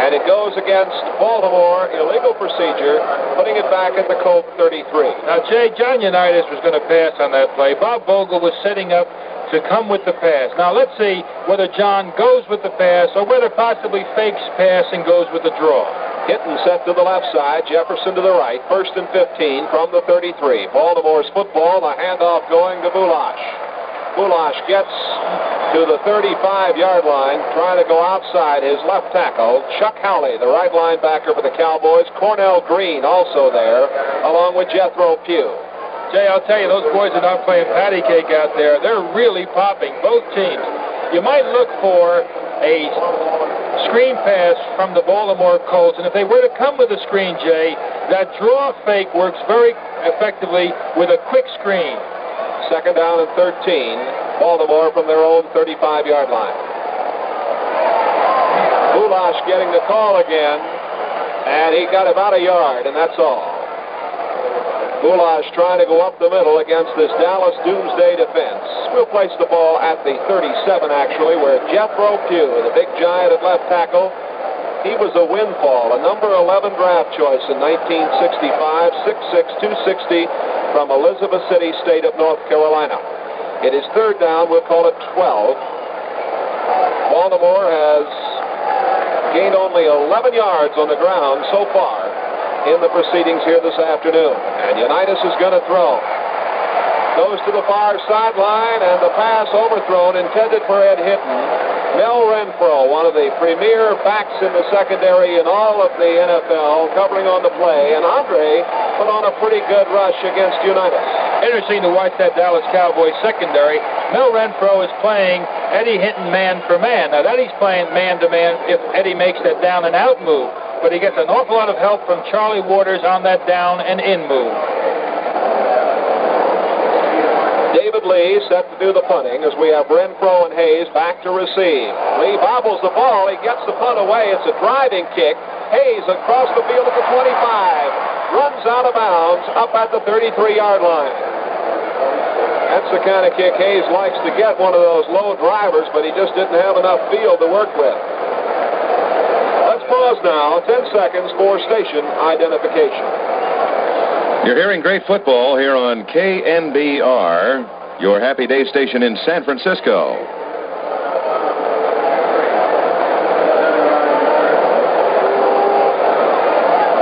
S2: And it goes against Baltimore, illegal procedure, putting it back at the Colt 33.
S1: Now, Jay, John Unitas was going to pass on that play. Bob Vogel was setting up to come with the pass. Now, let's see whether John goes with the pass or whether possibly fakes pass and goes with the draw.
S2: Hitton set to the left side, Jefferson to the right, 1st and 15 from the 33. Baltimore's football, the handoff going to Bulash. Bulash gets to the 35-yard line, trying to go outside his left tackle. Chuck Howley, the right linebacker for the Cowboys. Cornell Green also there, along with Jethro Pugh.
S1: Jay, I'll tell you, those boys are not playing patty cake out there. They're really popping, both teams. You might look for a screen pass from the Baltimore Colts, and if they were to come with a screen, Jay, that draw fake works very effectively with a quick screen.
S2: 2nd down and 13. Baltimore from their own 35-yard line. Bulash getting the call again, and he got about a yard, and that's all. Bulash trying to go up the middle against this Dallas Doomsday defense. We'll place the ball at the 37, actually, where Jethro Pugh, the big giant at left tackle, he was a windfall, a number 11 draft choice in 1965, 6'6", 260 from Elizabeth City, state of North Carolina. It is 3rd down, we'll call it 12. Baltimore has gained only 11 yards on the ground so far in the proceedings here this afternoon. And Unitas is going to throw. Goes to the far sideline, and the pass overthrown, intended for Ed Hinton. Mel Renfro, one of the premier backs in the secondary in all of the NFL, covering on the play. And Andre put on a pretty good rush against Unitas.
S1: Interesting to watch that Dallas Cowboys secondary. Mel Renfro is playing Eddie Hinton man for man. Now, that he's playing man to man if Eddie makes that down and out move. but he gets an awful lot of help from Charlie Waters on that down and in move.
S2: David Lee set to do the punting as we have Renfro and Hayes back to receive. Lee bobbles the ball. He gets the punt away. It's a driving kick. Hayes across the field at the 25. Runs out of bounds up at the 33-yard line. That's the kind of kick Hayes likes to get, one of those low drivers, but he just didn't have enough field to work with. Let's pause now. 10 seconds for station identification.
S3: You're hearing great football here on KNBR, your Happy Day station in San Francisco.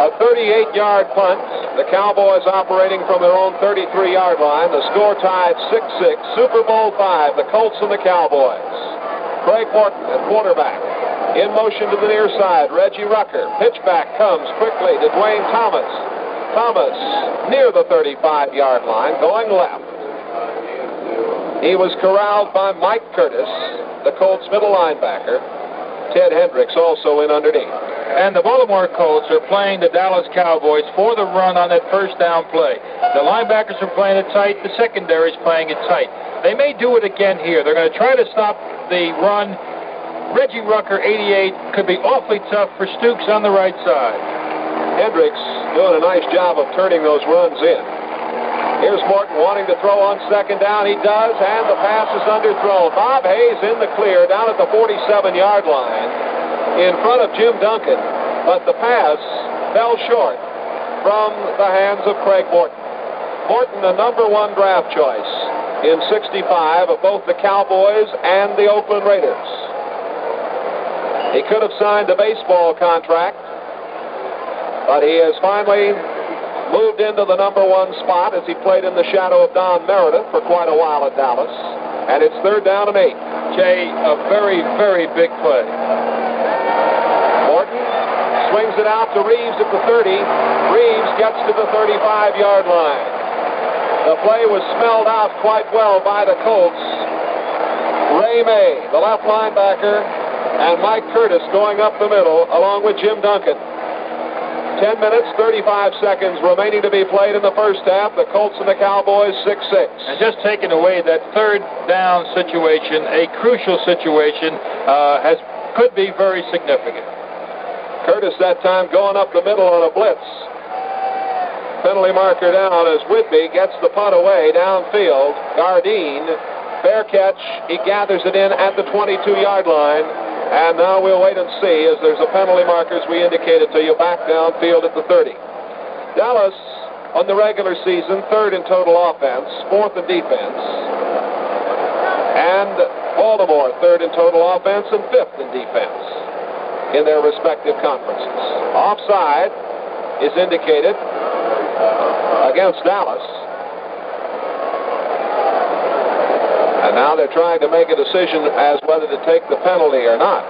S2: A 38-yard punt. The Cowboys operating from their own 33-yard line. The score tied 6-6. Super Bowl V, the Colts and the Cowboys. Craig Morton at quarterback. In motion to the near side, Reggie Rucker. Pitchback comes quickly to Dwayne Thomas. Thomas near the 35-yard line, going left. He was corralled by Mike Curtis, the Colts middle linebacker. Ted Hendricks also in underneath.
S1: And the Baltimore Colts are playing the Dallas Cowboys for the run on that first down play. The linebackers are playing it tight. The secondary is playing it tight. They may do it again here. They're going to try to stop the run. Reggie Rucker, 88, could be awfully tough for Stukes on the right side.
S2: Hendricks doing a nice job of turning those runs in. Here's Morton wanting to throw on second down. He does, and the pass is underthrown. Bob Hayes in the clear down at the 47-yard line in front of Jim Duncan, but the pass fell short from the hands of Craig Morton. Morton, the number 1 draft choice in 65 of both the Cowboys and the Oakland Raiders. He could have signed a baseball contract, but he has finally moved into the number 1 spot as he played in the shadow of Don Meredith for quite a while at Dallas. And it's 3rd down and 8.
S1: Jay, a very, very big play.
S2: Morton swings it out to Reeves at the 30. Reeves gets to the 35-yard line. The play was smelled out quite well by the Colts. Ray May, the left linebacker, and Mike Curtis going up the middle along with Jim Duncan. 10 minutes, 35 seconds remaining to be played in the first half. The Colts and the Cowboys 6-6.
S1: And just taking away that 3rd down situation, a crucial situation, could be very significant.
S2: Curtis that time going up the middle on a blitz. Penalty marker down as Whitby gets the punt away downfield. Gardine, fair catch. He gathers it in at the 22-yard line. And now we'll wait and see as there's a penalty marker, as we indicated to you, back downfield at the 30. Dallas, on the regular season, 3rd in total offense, 4th in defense. And Baltimore, 3rd in total offense and 5th in defense in their respective conferences. Offside is indicated against Dallas. And now they're trying to make a decision as whether to take the penalty or not.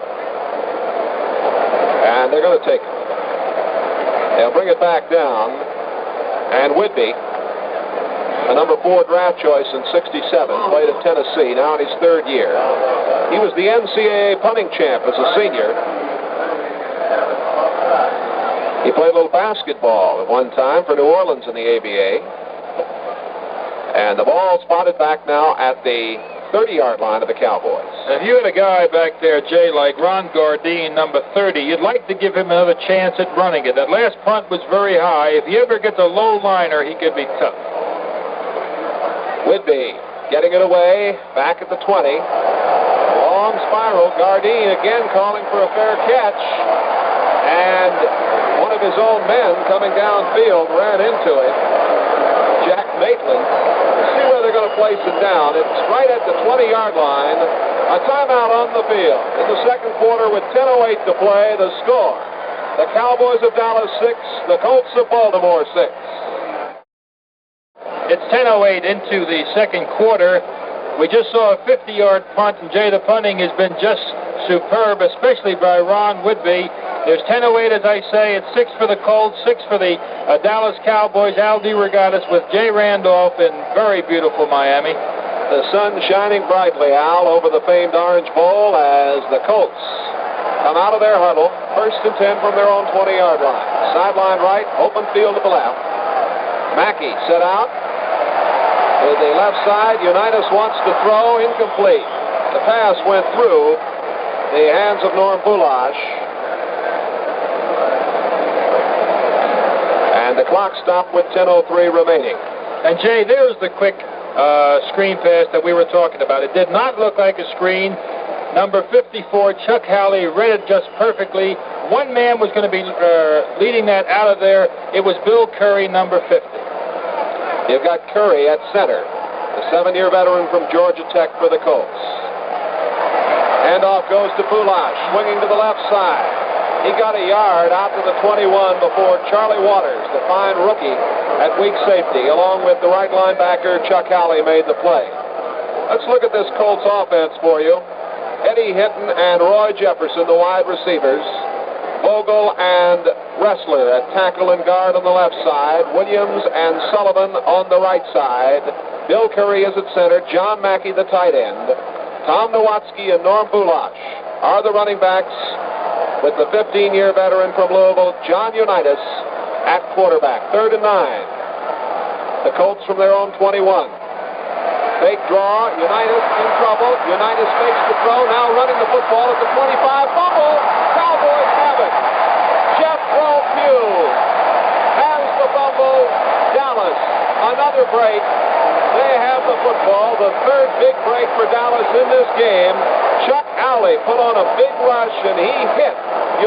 S2: And they're going to take it. They'll bring it back down. And Whitby, a number 4 draft choice in 67, played at Tennessee, now in his 3rd year. He was the NCAA punting champ as a senior. He played a little basketball at one time for New Orleans in the ABA. And the ball spotted back now at the 30-yard line of the Cowboys.
S1: If you had a guy back there, Jay, like Ron Gardine, number 30, you'd like to give him another chance at running it. That last punt was very high. If he ever gets a low liner, he could be tough.
S2: Whitby getting it away, back at the 20. Long spiral. Gardine again calling for a fair catch. And one of his own men coming downfield ran into it. Jack Maitland. See where they're going to place it down. It's right at the 20-yard line. A timeout on the field. In the second quarter with 10:08 to play, the score. The Cowboys of Dallas 6, the Colts of Baltimore 6.
S1: It's 10:08 into the second quarter. We just saw a 50-yard punt, and Jay, the punting has been just superb, especially by Ron Whitby. There's 10:08, as I say. It's 6 for the Colts, 6 for the Dallas Cowboys. Al DeRogatis with Jay Randolph in very beautiful Miami.
S2: The sun shining brightly, Al, over the famed Orange Bowl as the Colts come out of their huddle. 1st and 10 from their own 20-yard line. Sideline right, open field to the left. Mackey set out to the left side. Unitas wants to throw, incomplete. The pass went through the hands of Norm Bulash. And the clock stopped with 10:03 remaining.
S1: And Jay, there's the quick screen pass that we were talking about. It did not look like a screen. Number 54, Chuck Howley, read it just perfectly. One man was going to be leading that out of there. It was Bill Curry, number 50.
S2: You've got Curry at center, the 7-year veteran from Georgia Tech for the Colts. Handoff goes to Bulash, swinging to the left side. He got a yard out to the 21 before Charlie Waters, the fine rookie, at weak safety, along with the right linebacker, Chuck Howley, made the play. Let's look at this Colts offense for you. Eddie Hinton and Roy Jefferson, the wide receivers. Vogel and Ressler at tackle and guard on the left side. Williams and Sullivan on the right side. Bill Curry is at center. John Mackey, the tight end. Tom Nowatzki and Norm Bulash are the running backs, with the 15-year veteran from Louisville, John Unitas, at quarterback. 3rd and 9. The Colts from their own 21. Fake draw. Unitas in trouble. Unitas fakes the throw. Now running the football at the 25. Fumble. Cowboys have it. Jethro Pugh has the fumble. Dallas, another break. They have the football. The 3rd big break for Dallas in this game. Chuck Howley put on a big rush, and he hit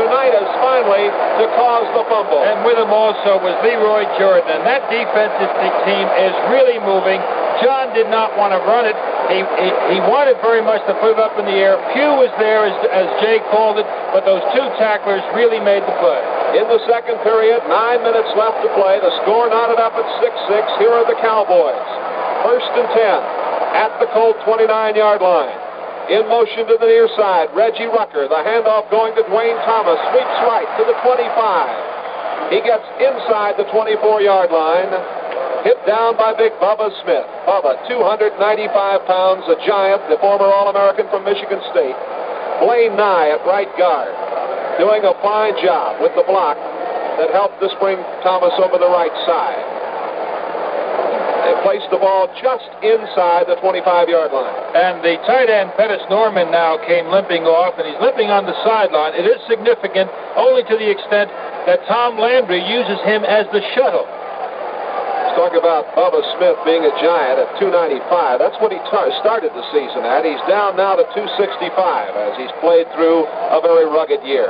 S2: Unitas finally to cause the fumble.
S1: And with him also was Leroy Jordan. And that defensive team is really moving. John did not want to run it. He wanted very much to put it up in the air. Pugh was there, as Jay called it, but those 2 tacklers really made the play.
S2: In the second period, 9 minutes left to play. The score knotted up at 6-6. Here are the Cowboys. 1st and 10 at the Colt 29-yard line. In motion to the near side, Reggie Rucker. The handoff going to Dwayne Thomas. Sweeps right to the 25. He gets inside the 24-yard line. Hit down by big Bubba Smith. Bubba, 295 pounds, a giant, the former All-American from Michigan State. Blaine Nye at right guard, doing a fine job with the block that helped to spring Thomas over the right side. They placed the ball just inside the 25-yard line.
S1: And the tight end, Pettis Norman, now came limping off, and he's limping on the sideline. It is significant only to the extent that Tom Landry uses him as the shuttle.
S2: Talk about Bubba Smith being a giant at 295. That's what he started the season at. He's down now to 265 as he's played through a very rugged year.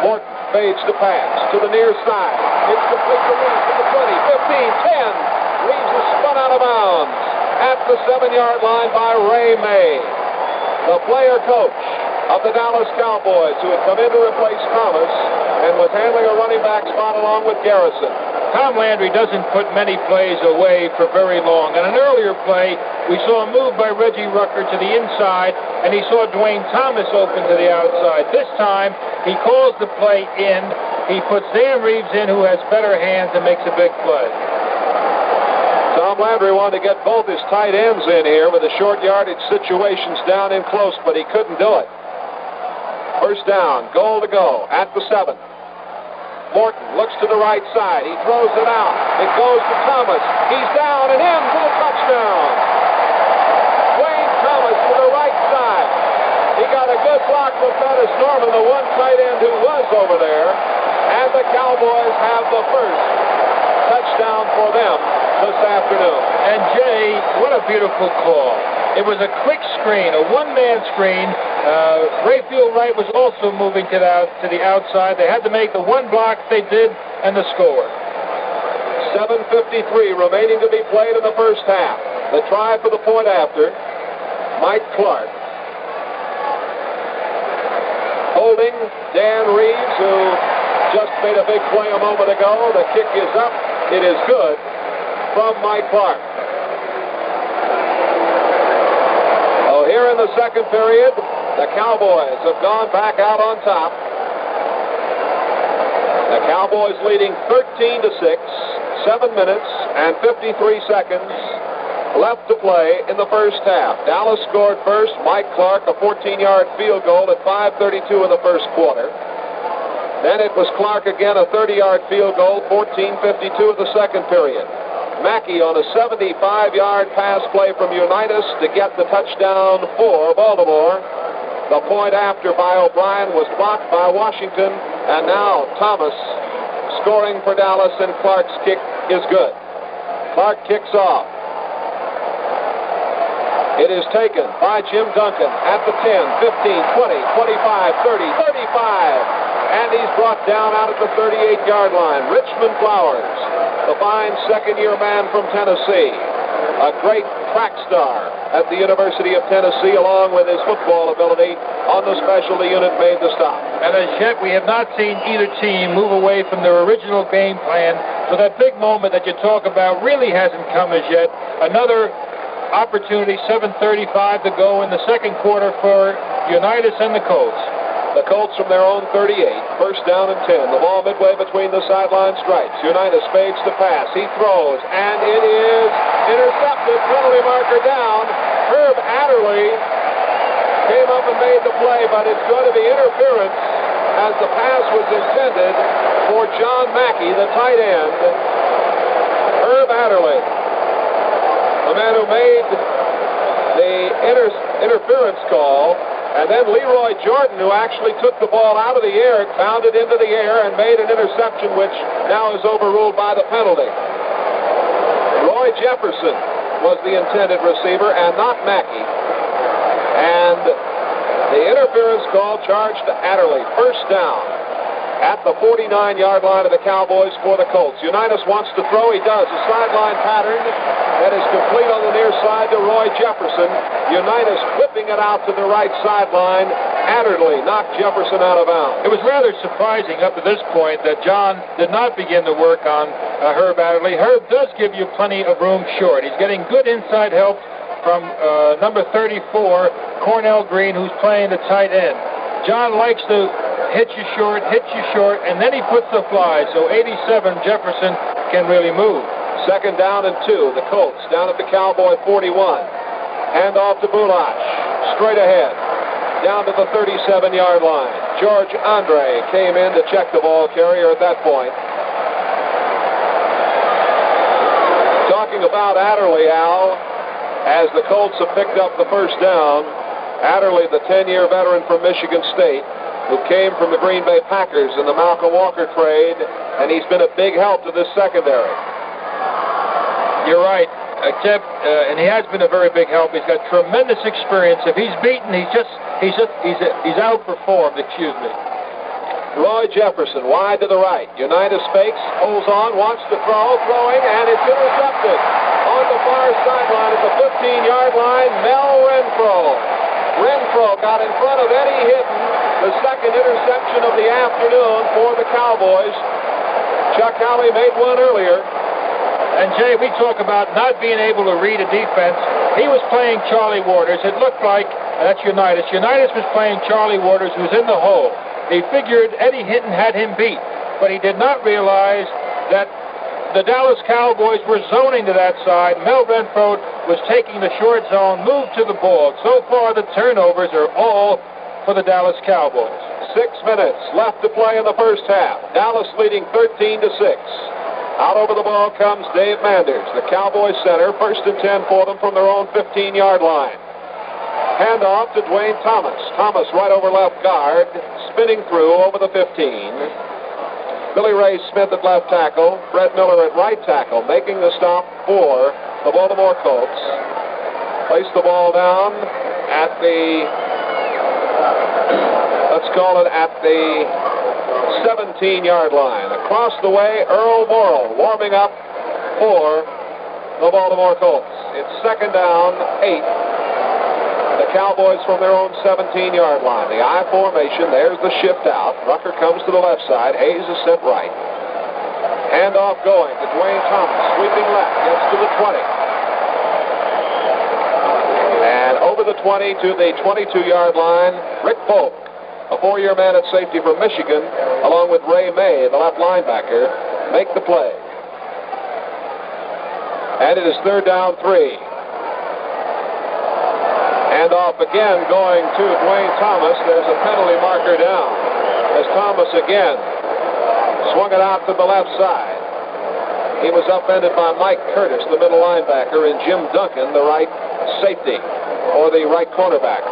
S2: Morton fades to pass to the near side. It's complete to Reeves at the 20, 15, 10. Reeves is spun out of bounds at the 7-yard line by Ray May, the player coach of the Dallas Cowboys, who had come in to replace Thomas and was handling a running back spot along with Garrison.
S1: Tom Landry doesn't put many plays away for very long. On an earlier play, we saw a move by Reggie Rucker to the inside, and he saw Dwayne Thomas open to the outside. This time, he calls the play in. He puts Dan Reeves in, who has better hands and makes a big play.
S2: Tom Landry wanted to get both his tight ends in here with the short yardage situations down in close, but he couldn't do it. 1st down, goal to go at the 7. Morton looks to the right side. He throws it out. It goes to Thomas. He's down and in for the touchdown. Dwayne Thomas to the right side. He got a good block from Pettis Norman, the one tight end who was over there. And the Cowboys have the first touchdown for them this afternoon.
S1: And Jay, what a beautiful call. It was a quick screen, a one-man screen. Rayfield Wright was also moving to the outside. They had to make the one block they did, and the score.
S2: 7:53 remaining to be played in the first half. The try for the point after. Mike Clark. Holding Dan Reeves, who just made a big play a moment ago. The kick is up. It is good from Mike Clark. Here in the second period, the Cowboys have gone back out on top. The Cowboys leading 13-6, 7 minutes and 53 seconds left to play in the first half. Dallas scored first. Mike Clark, a 14-yard field goal at 5:32 in the first quarter. Then it was Clark again, a 30-yard field goal, 14:52 of the second period. Mackey on a 75-yard pass play from Unitas to get the touchdown for Baltimore. The point after by O'Brien was blocked by Washington, and now Thomas scoring for Dallas, and Clark's kick is good. Clark kicks off. It is taken by Jim Duncan at the 10, 15, 20, 25, 30, 35. And he's brought down out at the 38-yard line. Richmond Flowers, the fine second-year man from Tennessee, a great track star at the University of Tennessee, along with his football ability on the specialty unit, made the stop.
S1: And as yet, we have not seen either team move away from their original game plan, so that big moment that you talk about really hasn't come as yet. Another opportunity, 7:35 to go in the second quarter for Unitas and the Colts.
S2: The Colts from their own 38, first down and 10. The ball midway between the sideline stripes. Unitas fades to pass. He throws, and it is intercepted. Penalty marker down. Herb Adderley came up and made the play, but it's going to be interference as the pass was intended for John Mackey, the tight end. Herb Adderley, the man who made the interference call. And then Leroy Jordan, who actually took the ball out of the air, found it into the air, and made an interception, which now is overruled by the penalty. Roy Jefferson was the intended receiver, and not Mackey. And the interference call charged to Adderley. First down at the 49-yard line of the Cowboys for the Colts. Unitas wants to throw. He does. A sideline pattern that is complete on the near side to Roy Jefferson. Unitas whipping it out to the right sideline. Adderley knocked Jefferson out of bounds.
S1: It was rather surprising up to this point that John did not begin to work on Herb Adderley. Herb does give you plenty of room short. He's getting good inside help from number 34, Cornell Green, who's playing the tight end. John likes to hit you short, and then he puts the fly, so 87 Jefferson can really move.
S2: Second down and 2. The Colts down at the Cowboy 41. Hand off to Bulash. Straight ahead. Down to the 37-yard line. George Andre came in to check the ball carrier at that point. Talking about Adderley, Al, as the Colts have picked up the first down. Adderley, the 10-year veteran from Michigan State, who came from the Green Bay Packers in the Malcolm Walker trade, and he's been a big help to this secondary.
S1: You're right, Jeff, and he has been a very big help. He's got tremendous experience. If he's beaten, he's outperformed. Excuse me.
S2: Roy Jefferson wide to the right. Unitas fakes, holds on, wants to throw, throwing, and it's intercepted on the far sideline at the 15-yard line. Mel Renfro. Renfro got in front of Eddie Hinton, the second interception of the afternoon for the Cowboys. Chuck Howley made one earlier.
S1: And, Jay, we talk about not being able to read a defense. He was playing Charlie Waters. It looked like, that's Unitas. Unitas was playing Charlie Waters, who's in the hole. He figured Eddie Hinton had him beat, but he did not realize that the Dallas Cowboys were zoning to that side. Mel Renfro was taking the short zone, moved to the ball. So far, the turnovers are all for the Dallas Cowboys.
S2: 6 minutes left to play in the first half. Dallas leading 13-6. Out over the ball comes Dave Manders, the Cowboys center. First and 10 for them from their own 15-yard line. Handoff to Dwayne Thomas. Thomas right over left guard, spinning through over the 15. Billy Ray Smith at left tackle, Fred Miller at right tackle, making the stop for the Baltimore Colts. Place the ball down at the, let's call it at the 17-yard line. Across the way, Earl Morrill warming up for the Baltimore Colts. It's second down, 8. The Cowboys from their own 17-yard line. The I formation, there's the shift out. Rucker comes to the left side. Hayes is sent right. Handoff going to Dwayne Thomas. Sweeping left. Gets to the 20. And over the 20 to the 22-yard line, Rick Polk, a 4-year man at safety from Michigan, along with Ray May, the left linebacker, make the play. And it is third down 3. Handoff again going to Dwayne Thomas. There's a penalty marker down as Thomas again swung it out to the left side. He was upended by Mike Curtis, the middle linebacker, and Jim Duncan, the right safety, or the right cornerback.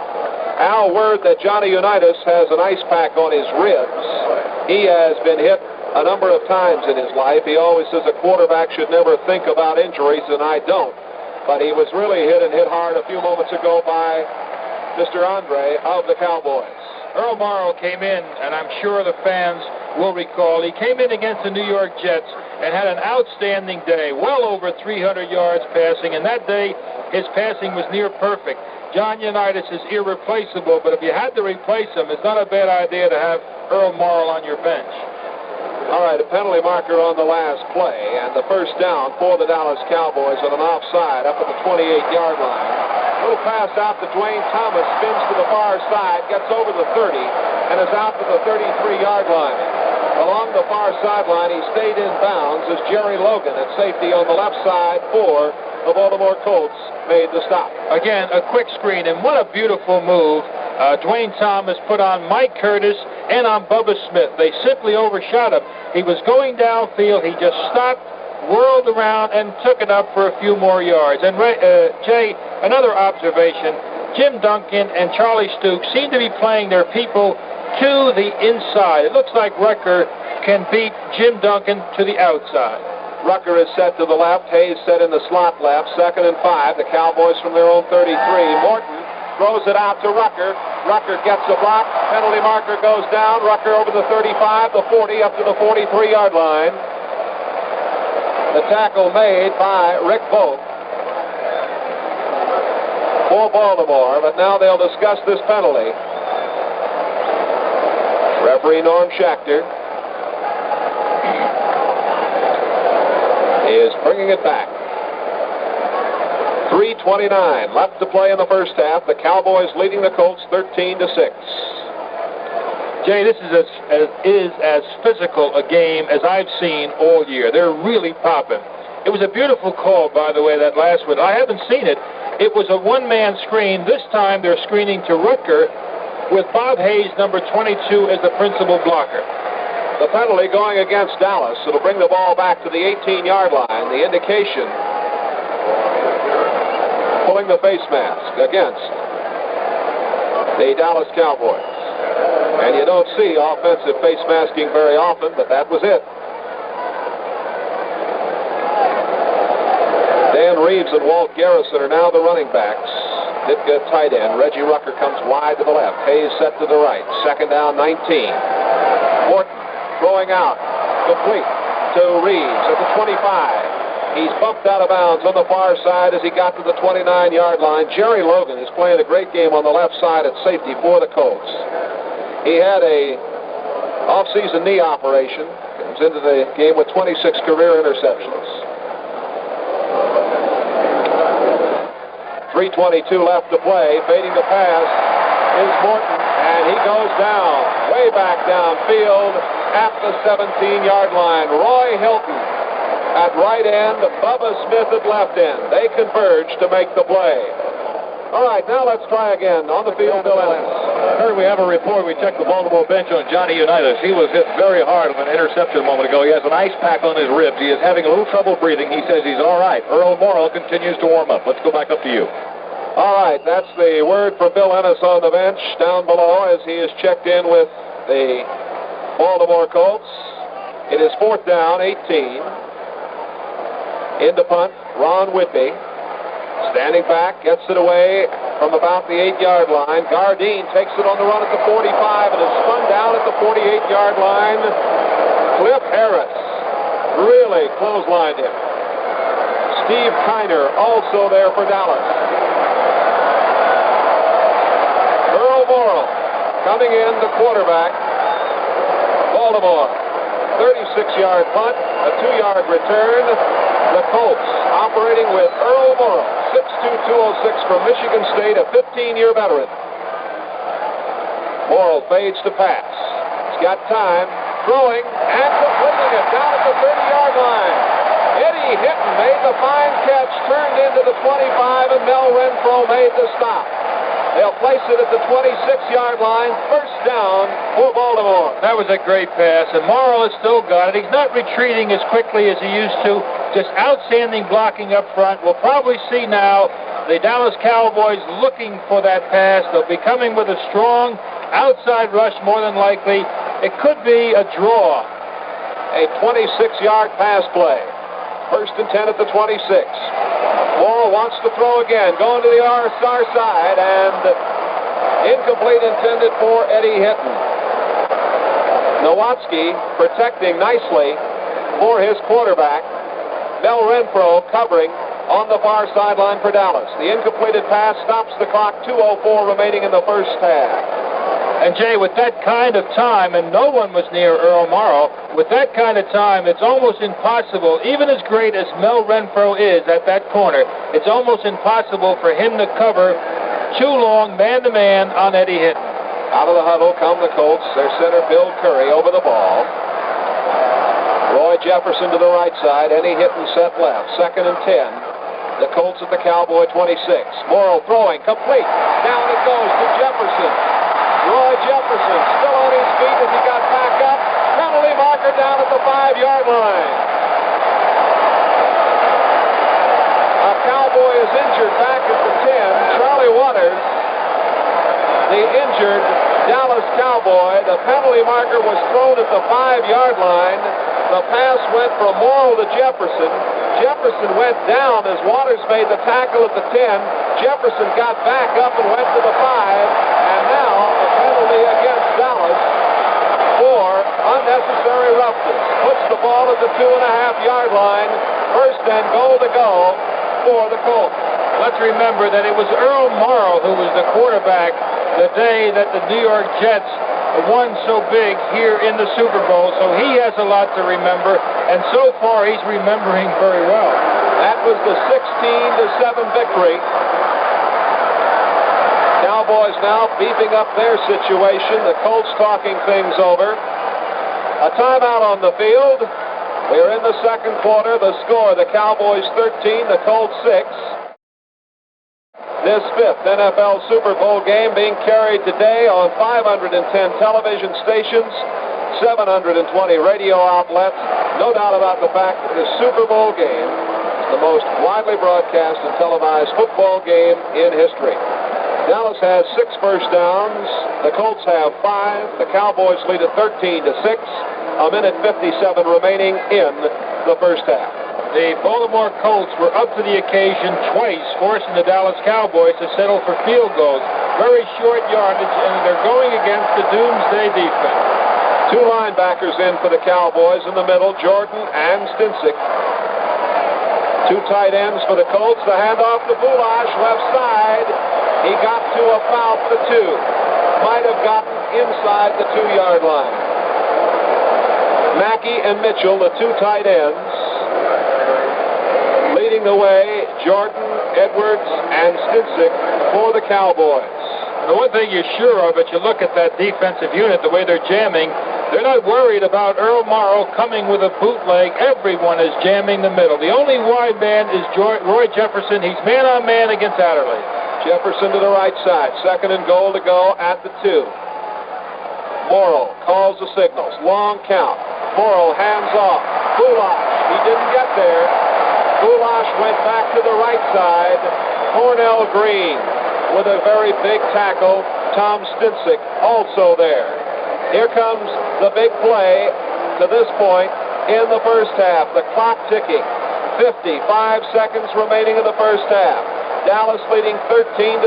S2: Al, word that Johnny Unitas has an ice pack on his ribs. He has been hit a number of times in his life. He always says a quarterback should never think about injuries, and I don't. But he was really hit and hit hard a few moments ago by Mr. Andre of the Cowboys.
S1: Earl Morrall came in, and I'm sure the fans will recall, he came in against the New York Jets and had an outstanding day, well over 300 yards passing, and that day his passing was near perfect. John Unitas is irreplaceable, but if you had to replace him, it's not a bad idea to have Earl Morrall on your bench.
S2: All right, a penalty marker on the last play, and the first down for the Dallas Cowboys on an offside up at the 28-yard line. Little pass out to Dwayne Thomas, spins to the far side, gets over the 30, and is out to the 33-yard line. Along the far sideline, he stayed in bounds as Jerry Logan at safety on the left side for the Baltimore Colts made the stop.
S1: Again, a quick screen, and what a beautiful move. Dwayne Thomas put on Mike Curtis and on Bubba Smith. They simply overshot him. He was going downfield. He just stopped, whirled around, and took it up for a few more yards. And, Jay, another observation, Jim Duncan and Charlie Stooks seem to be playing their people to the inside. It looks like Rucker can beat Jim Duncan to the outside.
S2: Rucker is set to the left. Hayes set in the slot left. 2nd and 5. The Cowboys from their own 33. Morton throws it out to Rucker. Rucker gets a block. Penalty marker goes down. Rucker over the 35, the 40, up to the 43-yard line. The tackle made by Rick Vogt for Baltimore, but now they'll discuss this penalty. Referee Norm Schachter is bringing it back. 3:29 left to play in the first half. The Cowboys leading the Colts 13-6.
S1: Jay, this is as physical a game as I've seen all year. They're really popping. It was a beautiful call, by the way, that last one. I haven't seen it. It was a one-man screen. This time they're screening to Rucker with Bob Hayes, number 22, as the principal blocker.
S2: The penalty going against Dallas. It'll bring the ball back to the 18-yard line. The indication, pulling the face mask against the Dallas Cowboys. And you don't see offensive face masking very often, but that was it. Dan Reeves and Walt Garrison are now the running backs. Ditka tight end. Reggie Rucker comes wide to the left. Hayes set to the right. 2nd down, 19. Morton throwing out. Complete to Reeves at the 25. He's bumped out of bounds on the far side as he got to the 29-yard line. Jerry Logan is playing a great game on the left side at safety for the Colts. He had a off-season knee operation. Comes into the game with 26 career interceptions. 3:22 left to play. Fading the pass is Morton, and he goes down, way back downfield at the 17-yard line. Roy Hilton at right end, Bubba Smith at left end. They converge to make the play. All right, now let's try again. On the field, Bill Ennis.
S4: Heard we have a report. We checked the Baltimore bench on Johnny Unitas. He was hit very hard on an interception a moment ago. He has an ice pack on his ribs. He is having a little trouble breathing. He says he's all right. Earl Morrall continues to warm up. Let's go back up to you.
S2: All right, that's the word from Bill Ennis on the bench down below as he is checked in with the Baltimore Colts. It is 4th down, 18. Into punt, Ron Whitby. Standing back, gets it away from about the 8-yard line. Gardine takes it on the run at the 45 and is spun down at the 48-yard line. Cliff Harris really clotheslined him. Steve Kiner also there for Dallas. Earl Morrall coming in, the quarterback. Baltimore, 36-yard punt, a 2-yard return. The Colts operating with Earl Morrall, 6'2", 206 from Michigan State, a 15-year veteran. Morrall fades to pass. He's got time, throwing and completing it down at the 30-yard line. Eddie Hinton made the fine catch, turned into the 25, and Mel Renfro made the stop. They'll place it at the 26-yard line. First down for Baltimore.
S1: That was a great pass, and Morrow has still got it. He's not retreating as quickly as he used to. Just outstanding blocking up front. We'll probably see now the Dallas Cowboys looking for that pass. They'll be coming with a strong outside rush more than likely. It could be a draw.
S2: A 26-yard pass play. First and 10 at the 26. Morrow wants to throw again. Going to the RSR side, and incomplete, intended for Eddie Hinton. Nowatzki protecting nicely for his quarterback. Mel Renfro covering on the far sideline for Dallas. The incompleted pass stops the clock. 2:04 remaining in the first half.
S1: And, Jay, with that kind of time, and no one was near Earl Morrow, with that kind of time, it's almost impossible, even as great as Mel Renfro is at that corner, it's almost impossible for him to cover too long man-to-man on Eddie Hinton.
S2: Out of the huddle come the Colts. Their center, Bill Curry, over the ball. Roy Jefferson to the right side. Eddie Hinton set left. Second and 10. The Colts at the Cowboy 26. Morrow throwing, complete. Down it goes to Jefferson. Roy Jefferson still on his feet as he got back up. Penalty marker down at the 5-yard line. A Cowboy is injured back at the 10. Charlie Waters, the injured Dallas Cowboy. The penalty marker was thrown at the 5-yard line. The pass went from Morrow to Jefferson. Jefferson went down as Waters made the tackle at the 10. Jefferson got back up and went to the 5. And now a penalty against Dallas for unnecessary roughness. Puts the ball at the 2.5-yard line. First and goal to go for the Colts.
S1: Let's remember that it was Earl Morrow who was the quarterback the day that the New York Jets won so big here in the Super Bowl, so he has a lot to remember, and so far he's remembering very well.
S2: That was the 16-7 victory. Cowboys now beefing up their situation. The Colts talking things over. A timeout on the field. We're in the second quarter. The score, the Cowboys 13, the Colts 6. This fifth NFL Super Bowl game being carried today on 510 television stations, 720 radio outlets. No doubt about the fact that this Super Bowl game is the most widely broadcast and televised football game in history. Dallas has 6 first downs. The Colts have 5. The Cowboys lead at 13-6. A minute 57 remaining in the first half.
S1: The Baltimore Colts were up to the occasion twice, forcing the Dallas Cowboys to settle for field goals. Very short yardage, and they're going against the doomsday defense.
S2: 2 linebackers in for the Cowboys in the middle, Jordan and Stinsick. 2 tight ends for the Colts. The handoff to Bulash, left side. He got to about the 2. Might have gotten inside the 2-yard line. Mackey and Mitchell, the 2 tight ends. Leading the way, Jordan, Edwards, and Stinsick for the Cowboys.
S1: And the one thing you're sure of, if you look at that defensive unit, the way they're jamming, they're not worried about Earl Morrow coming with a bootleg. Everyone is jamming the middle. The only wide man is Roy Jefferson. He's man-on-man against Adderley.
S2: Jefferson to the right side. Second and goal to go at the 2. Morrow calls the signals. Long count. Morrow hands off. Bulash. He didn't get there. Bulash went back to the right side. Cornell Green with a very big tackle. Tom Stinsick also there. Here comes the big play to this point in the first half. The clock ticking. 55 seconds remaining in the first half. Dallas leading 13-6.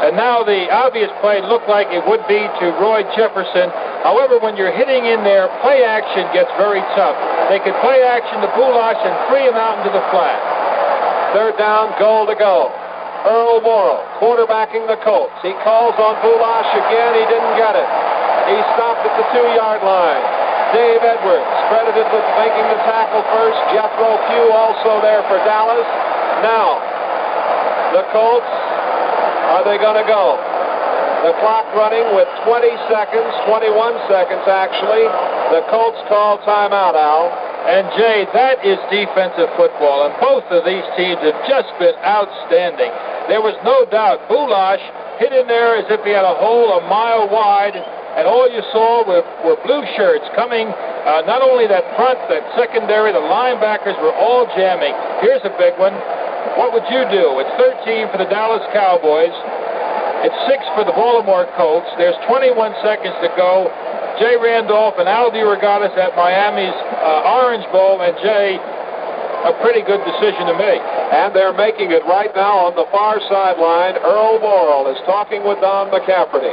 S1: And now the obvious play looked like it would be to Roy Jefferson. However, when you're hitting in there, play action gets very tough. They could play action to Bulash and free him out into the flat.
S2: Third down, goal to go. Earl Morrow quarterbacking the Colts. He calls on Bulash again. He didn't get it. He stopped at the 2-yard line. Dave Edwards credited with making the tackle first. Jethro Pugh also there for Dallas. Now, the Colts, are they going to go? The clock running with 20 seconds, 21 seconds actually. The Colts call timeout, Al.
S1: And, Jay, that is defensive football, and both of these teams have just been outstanding. There was no doubt Bulash hit in there as if he had a hole a mile wide, and all you saw were blue shirts coming, not only that front, that secondary, the linebackers were all jamming. Here's a big one. What would you do? It's 13 for the Dallas Cowboys. It's 6 for the Baltimore Colts. There's 21 seconds to go. Jay Randolph and Al DeRogatis at Miami's Orange Bowl, and Jay, a pretty good decision to make.
S2: And they're making it right now on the far sideline. Earl Morrall is talking with Don McCafferty.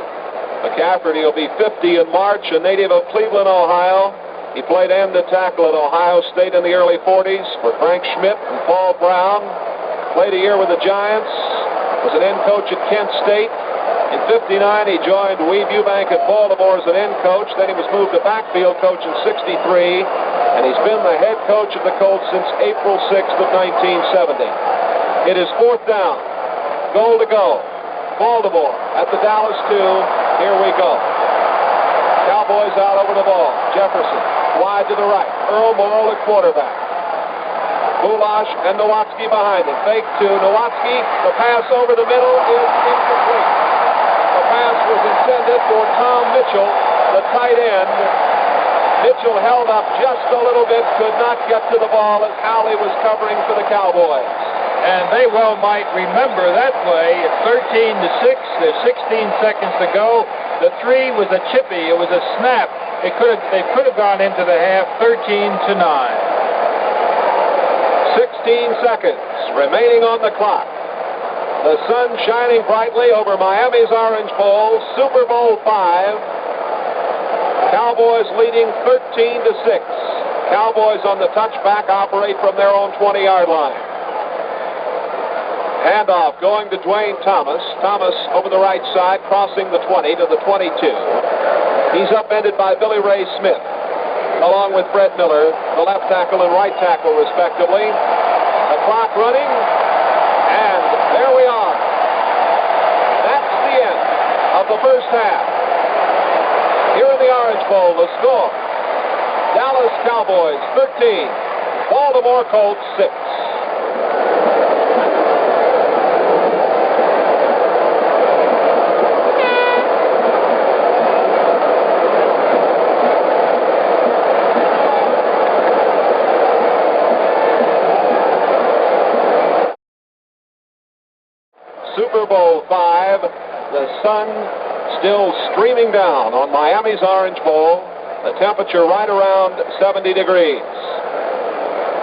S2: McCafferty will be 50 in March, a native of Cleveland, Ohio. He played end to tackle at Ohio State in the early 40s for Frank Schmidt and Paul Brown. Played a year with the Giants. Was an end coach at Kent State. In 59, he joined Weeb Eubank at Baltimore as an end coach. Then he was moved to backfield coach in 63, and he's been the head coach of the Colts since April 6th of 1970. It is 4th down. Goal to go. Baltimore at the Dallas 2. Here we go. Cowboys out over the ball. Jefferson wide to the right. Earl Morrall at quarterback. Bulash and Nowatzki behind him. Fake to Nowatzki. The pass over the middle is incomplete. The pass was intended for Tom Mitchell, the tight end. Mitchell held up just a little bit, could not get to the ball as Howley was covering for the Cowboys.
S1: And they well might remember that play. It's 13-6. There's 16 seconds to go. The 3 was a chippy. It was a snap. They could have gone into the half 13-9.
S2: 16 seconds remaining on the clock. The sun shining brightly over Miami's Orange Bowl, Super Bowl V. Cowboys leading 13-6. Cowboys on the touchback operate from their own 20-yard line. Handoff going to Dwayne Thomas. Thomas over the right side, crossing the 20 to the 22. He's upended by Billy Ray Smith, along with Fred Miller, the left tackle and right tackle, respectively. The clock running, and there we are. That's the end of the first half. Here in the Orange Bowl, the score: Dallas Cowboys 13, Baltimore Colts 6. Super Bowl V, the sun still streaming down on Miami's Orange Bowl, the temperature right around 70 degrees.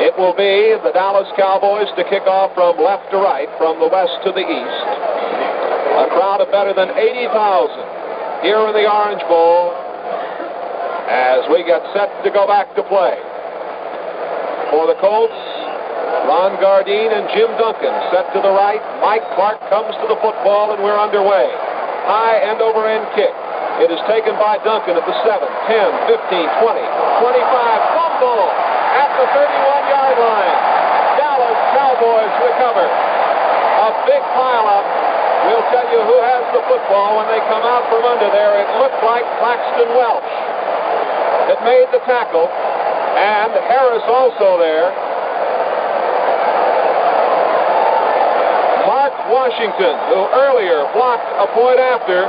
S2: It will be the Dallas Cowboys to kick off from left to right, from the west to the east. A crowd of better than 80,000 here in the Orange Bowl as we get set to go back to play. For the Colts, Ron Gardine and Jim Duncan set to the right. Mike Clark comes to the football, and we're underway. High end-over-end kick. It is taken by Duncan at the 7, 10, 15, 20, 25. Fumble at the 31-yard line. Dallas Cowboys recover. A big pileup. We'll tell you who has the football when they come out from under there. It looked like Claxton Welch that made the tackle, and Harris also there. Washington, who earlier blocked a point after,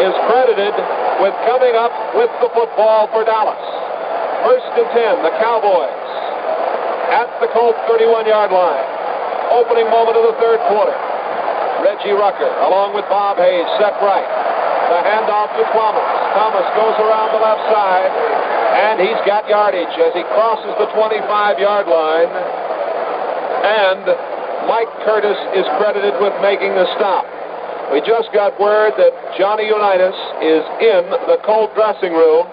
S2: is credited with coming up with the football for Dallas. 1st and 10, the Cowboys at the Colts 31-yard line. Opening moment of the third quarter. Reggie Rucker, along with Bob Hayes, set right. The handoff to Thomas. Thomas goes around the left side, and he's got yardage as he crosses the 25-yard line. And Mike Curtis is credited with making the stop. We just got word that Johnny Unitas is in the Colt dressing room,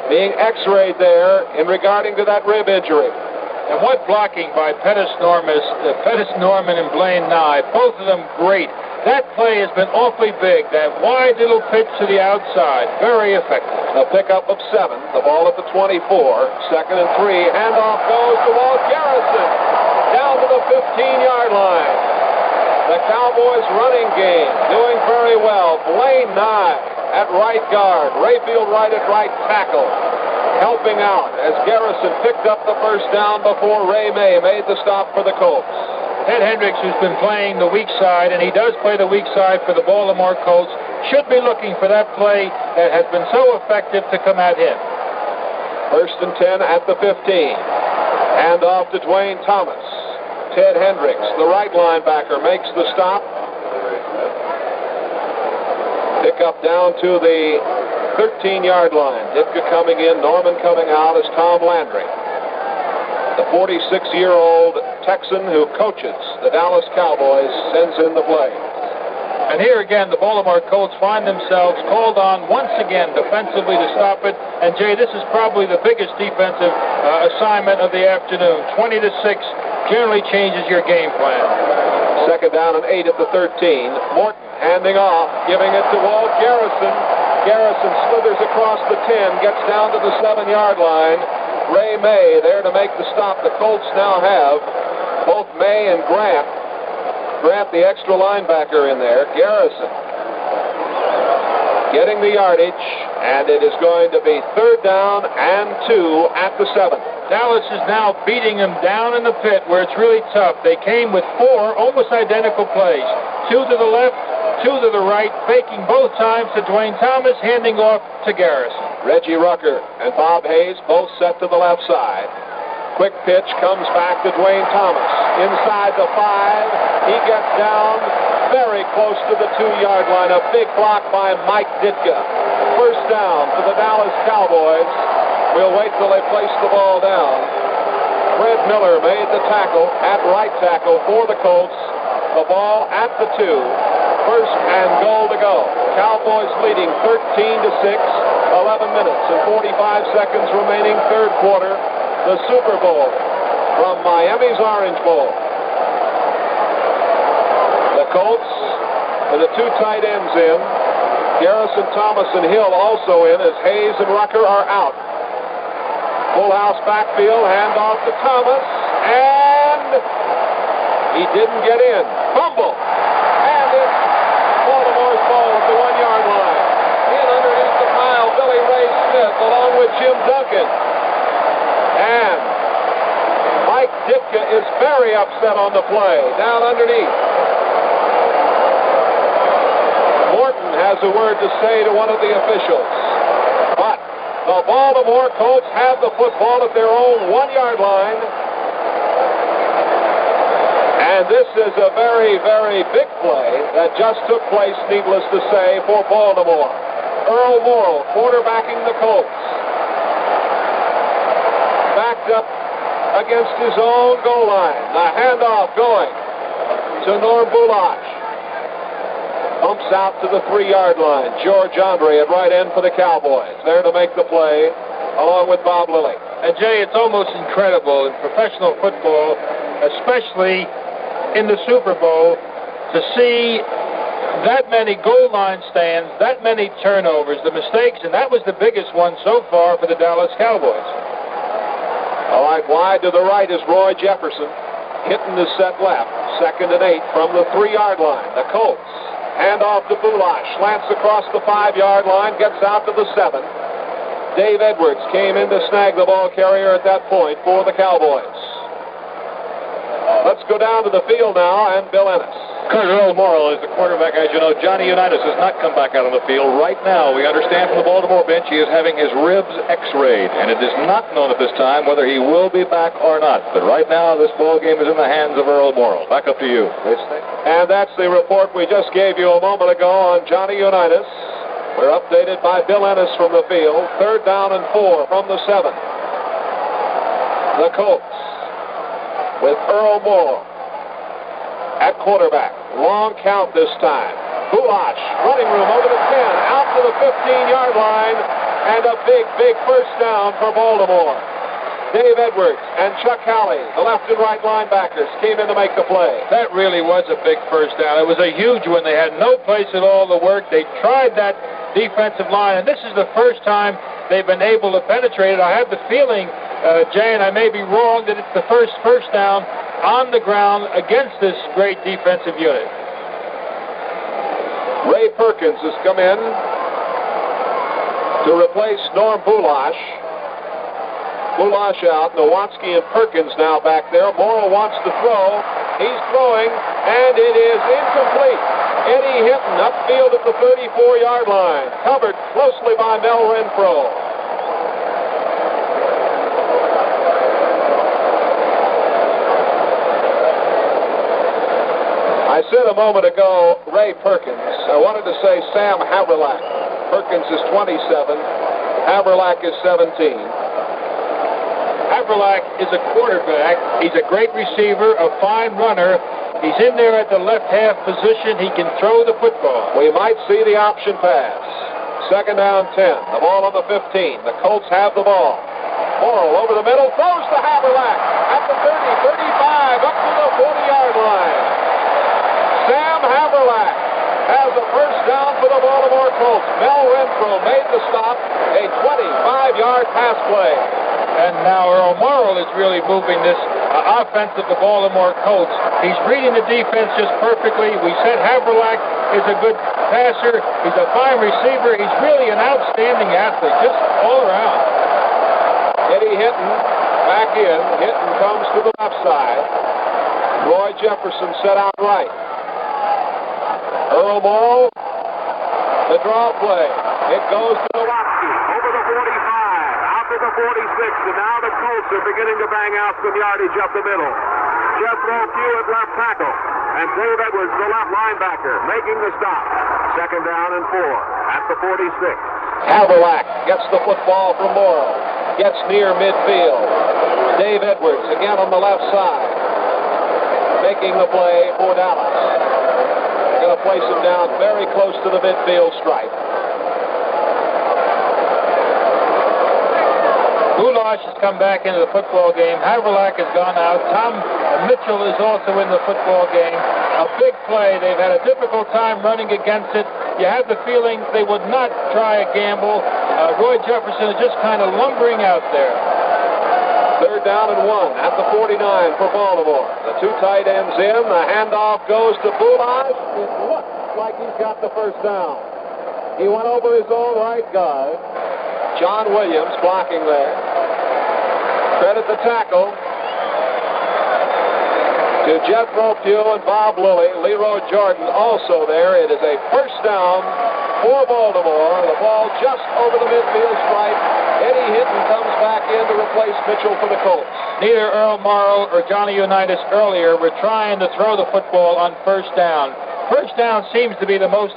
S2: being x-rayed there in regarding to that rib injury.
S1: And what blocking by Pettis Norman and Blaine Nye. Both of them great. That play has been awfully big. That wide little pitch to the outside. Very effective.
S2: A pickup of 7. The ball at the 24. 2nd and 3. Handoff goes to Walt Garrison. Down to the 15-yard line. The Cowboys running game doing very well. Blaine Nye at right guard. Rayfield Wright at right tackle. helping out as Garrison picked up the first down before Ray May made the stop for the Colts.
S1: Ted Hendricks, who's been playing the weak side, and he does play the weak side for the Baltimore Colts, should be looking for that play that has been so effective to come at him.
S2: 1st and 10 at the 15. Hand off to Dwayne Thomas. Ted Hendricks, the right linebacker, makes the stop. Pick up down to the 13-yard line. Ditka coming in, Norman coming out as Tom Landry. The 46-year-old Texan who coaches the Dallas Cowboys sends in the play.
S1: And here again, the Baltimore Colts find themselves called on once again defensively to stop it. And Jay, this is probably the biggest defensive assignment of the afternoon. 20-6 generally changes your game plan.
S2: 2nd down and 8 at the 13. Morton handing off, giving it to Walt Garrison. Garrison slithers across the 10, gets down to the 7-yard line. Ray May there to make the stop. The Colts now have both May and Grant. Grant, the extra linebacker, in there. Garrison getting the yardage, and it is going to be 3rd down and 2 at the 7.
S1: Dallas is now beating them down in the pit where it's really tough. They came with 4 almost identical plays. 2 to the left, 2 to the right, faking both times to Dwayne Thomas, handing off to Garrison.
S2: Reggie Rucker and Bob Hayes both set to the left side. Quick pitch comes back to Dwayne Thomas. Inside the 5. He gets down very close to the 2-yard line. A big block by Mike Ditka. 1st down for the Dallas Cowboys. We'll wait till they place the ball down. Fred Miller made the tackle at right tackle for the Colts. The ball at the 2. 1st and goal to go. Cowboys leading 13-6. 11 minutes and 45 seconds remaining, 3rd quarter. The Super Bowl from Miami's Orange Bowl. The Colts with the 2 tight ends in. Garrison, Thomas, and Hill also in as Hayes and Rucker are out. Full house backfield, handoff to Thomas, and he didn't get in. Fumble. And it's Baltimore's ball at the 1-yard line. In underneath the pile, Billy Ray Smith along with Jim Duncan. And Mike Ditka is very upset on the play, down underneath. Morton has a word to say to one of the officials. But the Baltimore Colts have the football at their own 1-yard line. And this is a very, very big play that just took place, needless to say, for Baltimore. Earl Morrall quarterbacking the Colts. Backed up against his own goal line. The handoff going to Norm Bulash. Bumps out to the 3-yard line. George Andre at right end for the Cowboys. There to make the play along with Bob Lilly.
S1: And Jay, it's almost incredible in professional football, especially in the Super Bowl, to see that many goal line stands, that many turnovers, the mistakes, and that was the biggest one so far for the Dallas Cowboys.
S2: All right, wide to the right is Roy Jefferson. Hitting the set left. 2nd and 8 from the 3-yard line. The Colts hand off to Bulash. Slants across the 5-yard line. Gets out to the 7. Dave Edwards came in to snag the ball carrier at that point for the Cowboys. Let's go down to the field now and Bill Ennis.
S4: Earl Morrall is the quarterback. As you know, Johnny Unitas has not come back out on the field. Right now, we understand from the Baltimore bench he is having his ribs x-rayed, and it is not known at this time whether he will be back or not. But right now, this ball game is in the hands of Earl Morrall. Back up to you.
S2: And that's the report we just gave you a moment ago on Johnny Unitas. We're updated by Bill Ennis from the field. 3rd down and 4 from the 7. The Colts with Earl Morrall at quarterback. Long count this time. Bulash, running room over the 10, out to the 15-yard line, and a big, big 1st down for Baltimore. Dave Edwards and Chuck Halley, the left and right linebackers, came in to make the play.
S1: That really was a big 1st down. It was a huge one. They had no place at all to work. They tried that defensive line, and this is the first time they've been able to penetrate it. I have the feeling, Jay, and I may be wrong, that it's the first down on the ground against this great defensive unit.
S2: Ray Perkins has come in to replace Norm Bulash. Bulash out. Nowatzki and Perkins now back there. Morrow wants to throw. He's throwing, and it is incomplete. Eddie Hinton upfield at the 34-yard line, covered closely by Mel Renfro. I said a moment ago, Ray Perkins. I wanted to say Sam Haverlack. Perkins is 27. Haverlack is 17.
S1: Haverlack is a quarterback. He's a great receiver, a fine runner. He's in there at the left half position. He can throw the football.
S2: We might see the option pass. Second down 10. The ball on the 15. The Colts have the ball. Morrow over the middle. Throws to Haverlack at the 30, 35, up to the 40-yard line. Sam Haverlack has a first down for the Baltimore Colts. Mel Renfro made the stop. A 25-yard pass play.
S1: And now Earl Morrall is really moving this offense of the Baltimore Colts. He's reading the defense just perfectly. We said Haverlack is a good passer. He's a fine receiver. He's really an outstanding athlete, just all around.
S2: Eddie Hinton back in. Hinton comes to the left side. Roy Jefferson set out right. Earl Morrall, the draw play. It goes to Nowatzki over the 45, out to the 46, and now the Colts are beginning to bang out some yardage up the middle. Jethro Pugh at left tackle, and Dave Edwards, the left linebacker, making the stop. Second down and 4 at the 46. Haverlack gets the football from Morrow, gets near midfield. Dave Edwards again on the left side, making the play for Dallas. Going to place him down very close to the midfield stripe.
S1: Bulash has come back into the football game. Haverlack has gone out. Tom Mitchell is also in the football game. A big play. They've had a difficult time running against it. You have the feeling they would not try a gamble. Roy Jefferson is just kind of lumbering out there.
S2: Third down and 1 at the 49 for Baltimore. The two tight ends in. The handoff goes to Bulash. It looks like he's got the first down. He went over his own right guard. John Williams blocking there. Credit the tackle to Jethro Pugh and Bob Lilly. Leroy Jordan also there. It is a first down for Baltimore. The ball just over the midfield stripe. Eddie Hinton comes back in to replace Mitchell for the Colts.
S1: Neither Earl Morrall or Johnny Unitas earlier were trying to throw the football on first down. First down seems to be the most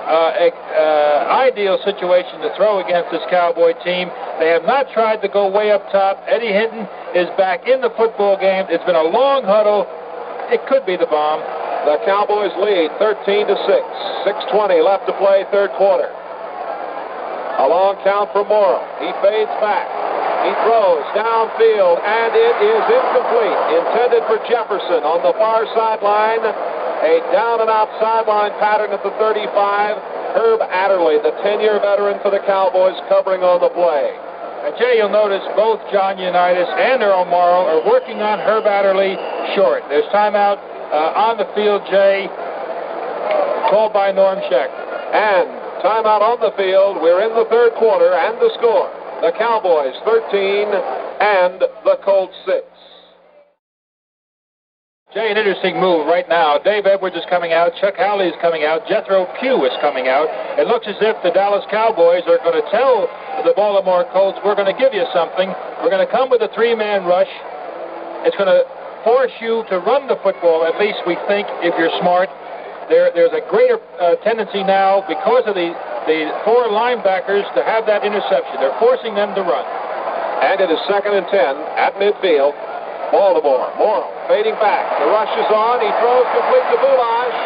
S1: ideal situation to throw against this Cowboy team. They have not tried to go way up top. Eddie Hinton is back in the football game. It's been a long huddle. It could be the bomb.
S2: The Cowboys lead 13-6. 6:20 left to play, third quarter. A long count for Morrow. He fades back. He throws downfield, and it is incomplete. Intended for Jefferson on the far sideline. A down-and-out sideline pattern at the 35. Herb Adderley, the 10-year veteran for the Cowboys, covering on the play.
S1: And Jay, you'll notice both John Unitas and Earl Morrall are working on Herb Adderley short. There's timeout on the field, Jay, called by Norm Scheck.
S2: And timeout on the field. We're in the third quarter, and the score. The Cowboys 13 and the Colts 6.
S1: Jay, an interesting move right now. Dave Edwards is coming out. Chuck Howley is coming out. Jethro Pugh is coming out. It looks as if the Dallas Cowboys are going to tell the Baltimore Colts, we're going to give you something. We're going to come with a three-man rush. It's going to force you to run the football, at least we think, if you're smart. There's a greater tendency now, because of the four linebackers, to have that interception. They're forcing them to run.
S2: And it is 2nd and 10 at midfield. Baltimore. Morrow fading back. The rush is on. He throws complete to Bulash.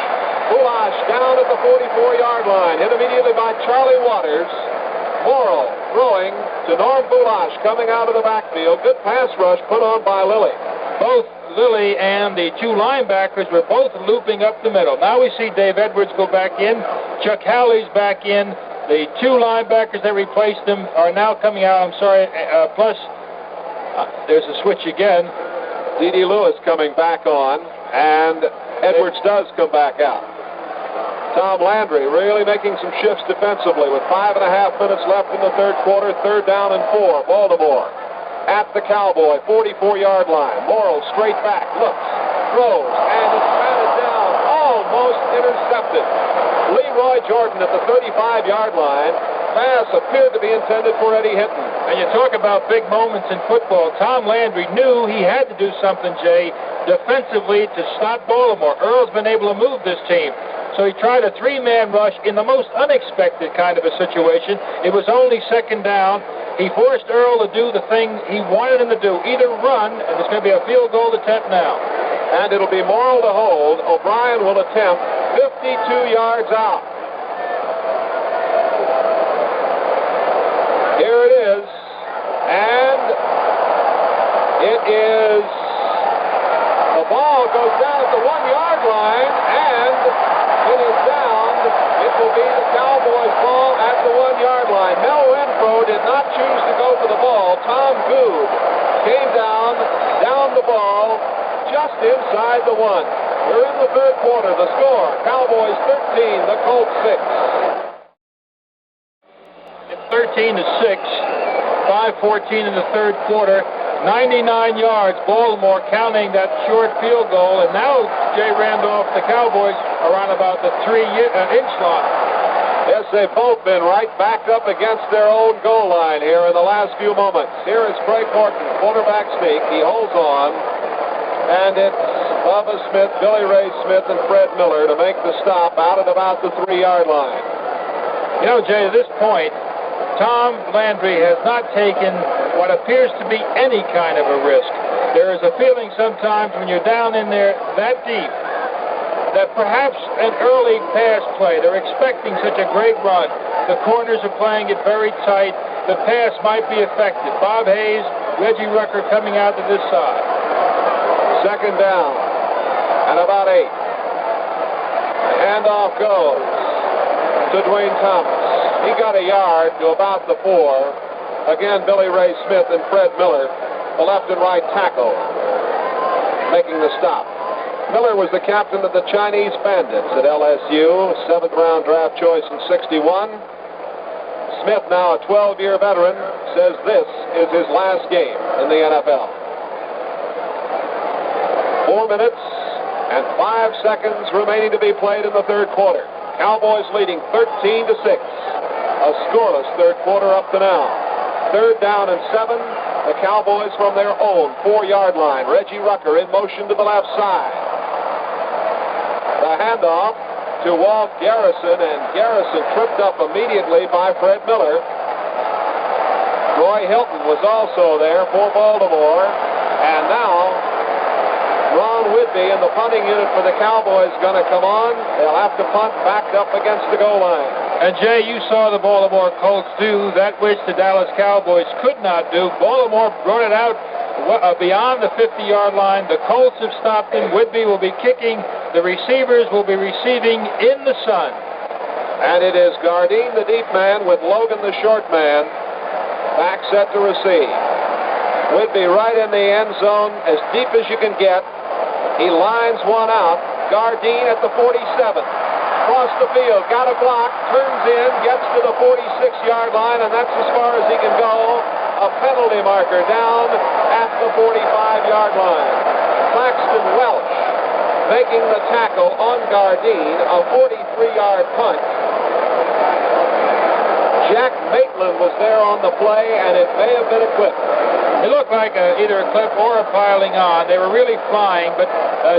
S2: Bulash down at the 44-yard line. Hit immediately by Charlie Waters. Morrow throwing to Norm Bulash coming out of the backfield. Good pass rush put on by Lilly.
S1: Both Lilly and the two linebackers were both looping up the middle. Now we see Dave Edwards go back in. Chuck Howley's back in. The two linebackers that replaced him are now coming out. I'm sorry. Plus, there's a switch again.
S2: D.D. Lewis coming back on, and Edwards does come back out. Tom Landry really making some shifts defensively with 5.5 minutes left in the third quarter. Third down and 4, Baltimore. at the Cowboy 44-yard line. Morrill straight back, looks, throws, and it's batted down, almost intercepted. Leroy Jordan at the 35-yard line. Pass appeared to be intended for Eddie Hinton.
S1: And you talk about big moments in football. Tom Landry knew he had to do something, Jay, defensively to stop Baltimore. Earl's been able to move this team. So he tried a three-man rush in the most unexpected kind of a situation. It was only second down. He forced Earl to do the thing he wanted him to do, either run, and it's going to be a field goal attempt now.
S2: And it'll be Morrill to hold. O'Brien will attempt 52 yards out. Here it is. And it is, the ball goes down at the 1-yard line, and it is down. It will be the Cowboys' ball at the 1-yard line. Mel Renfro did not choose to go for the ball. Tom Good came down the ball, just inside the 1. We're in the third quarter. The score, Cowboys 13, the Colts 6.
S1: It's 13-6, 5:14 in the third quarter, 99 yards. Baltimore counting that short field goal, and now Jay Randolph, the Cowboys, are on about the 3-inch line.
S2: Yes, they've both been right backed up against their own goal line here in the last few moments. Here is Craig Horton, quarterback sneak. He holds on, and it's Bubba Smith, Billy Ray Smith, and Fred Miller to make the stop out at about the 3-yard line.
S1: You know, Jay, at this point, Tom Landry has not taken what appears to be any kind of a risk. There is a feeling sometimes when you're down in there that deep that perhaps an early pass play, they're expecting such a great run. The corners are playing it very tight. The pass might be effective. Bob Hayes, Reggie Rucker coming out to this side.
S2: Second down and about 8. The handoff goes to Dwayne Thomas. He got a yard to about the 4. Again, Billy Ray Smith and Fred Miller, the left and right tackle, making the stop. Miller was the captain of the Chinese Bandits at LSU, 7th-round draft choice in '61. Smith, now a 12-year veteran, says this is his last game in the NFL. 4 minutes and 5 seconds remaining to be played in the third quarter. Cowboys leading 13-6. A scoreless third quarter up to now. Third down and 7. The Cowboys from their own 4-yard line. Reggie Rucker in motion to the left side. The handoff to Walt Garrison, and Garrison tripped up immediately by Fred Miller. Roy Hilton was also there for Baltimore. And now Ron Whitby in the punting unit for the Cowboys going to come on. They'll have to punt backed up against the goal line.
S1: And, Jay, you saw the Baltimore Colts do that which the Dallas Cowboys could not do. Baltimore brought it out beyond the 50-yard line. The Colts have stopped him. Whitby will be kicking. The receivers will be receiving in the sun.
S2: And it is Gardine, the deep man, with Logan, the short man, back set to receive. Whitby right in the end zone, as deep as you can get. He lines one out. Gardine at the 47. Across the field, got a block, turns in, gets to the 46-yard line, and that's as far as he can go. A penalty marker down at the 45-yard line. Claxton Welch making the tackle on Gardine, a 43-yard punt. Jack Maitland was there on the play, and it may have been a clip.
S1: It looked like either a clip or a piling on. They were really flying, but,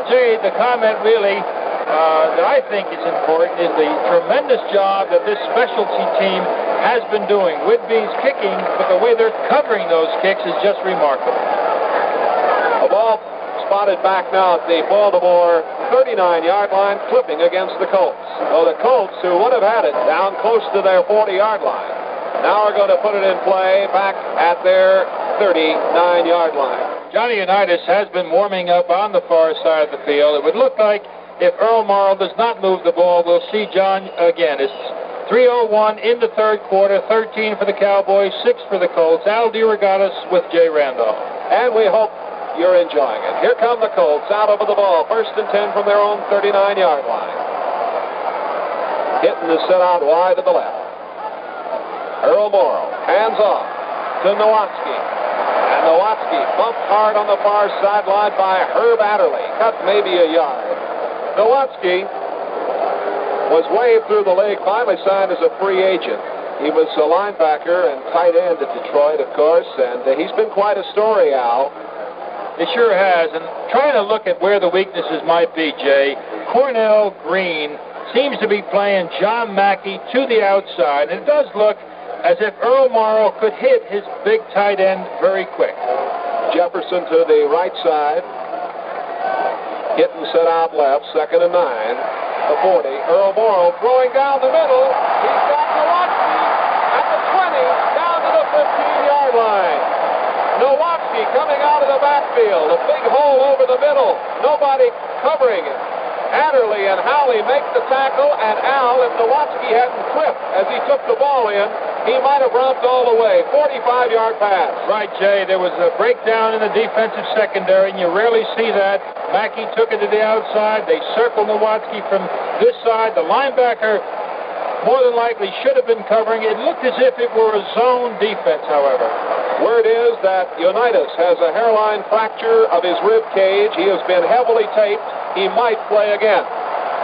S1: Jay, the comment really that I think is important is the tremendous job that this specialty team has been doing. Whitby's kicking, but the way they're covering those kicks is just remarkable.
S2: A ball spotted back now at the Baltimore 39-yard line, clipping against the Colts. So the Colts, who would have had it down close to their 40-yard line, now are going to put it in play back at their 39-yard line.
S1: Johnny Unitas has been warming up on the far side of the field. It would look like if Earl Morrill does not move the ball, we'll see John again. It's 3:01 in the third quarter, 13 for the Cowboys, 6 for the Colts. Al DeRogatis with Jay Randolph.
S2: And we hope you're enjoying it. Here come the Colts out over the ball. 1st and 10 from their own 39-yard line. Hitting is set out wide to the left. Earl Morrill, hands off to Nowatzki. And Nowatzki bumped hard on the far sideline by Herb Adderley. Cut maybe a yard. Nowatzki was waved through the league, finally signed as a free agent. He was a linebacker and tight end at Detroit, of course, and he's been quite a story, Al.
S1: He sure has. And trying to look at where the weaknesses might be, Jay, Cornell Green seems to be playing John Mackey to the outside. And it does look as if Earl Morrow could hit his big tight end very quick.
S2: Jefferson to the right side. Hit and set out left, 2nd and 9. The 40. Earl Morrow throwing down the middle. He's got Nowatzki at the 20, down to the 15-yard line. Nowatzki coming out of the backfield. A big hole over the middle. Nobody covering it. Adderley and Howley make the tackle, and Al, if Nowatzki hadn't tripped as he took the ball in, he might have romped all the way. 45-yard pass.
S1: Right, Jay. There was a breakdown in the defensive secondary, and you rarely see that. Mackey took it to the outside. They circled Nowatzki from this side. The linebacker more than likely should have been covering. It looked as if it were a zone defense, however.
S2: Word is that Unitas has a hairline fracture of his rib cage. He has been heavily taped. He might play again.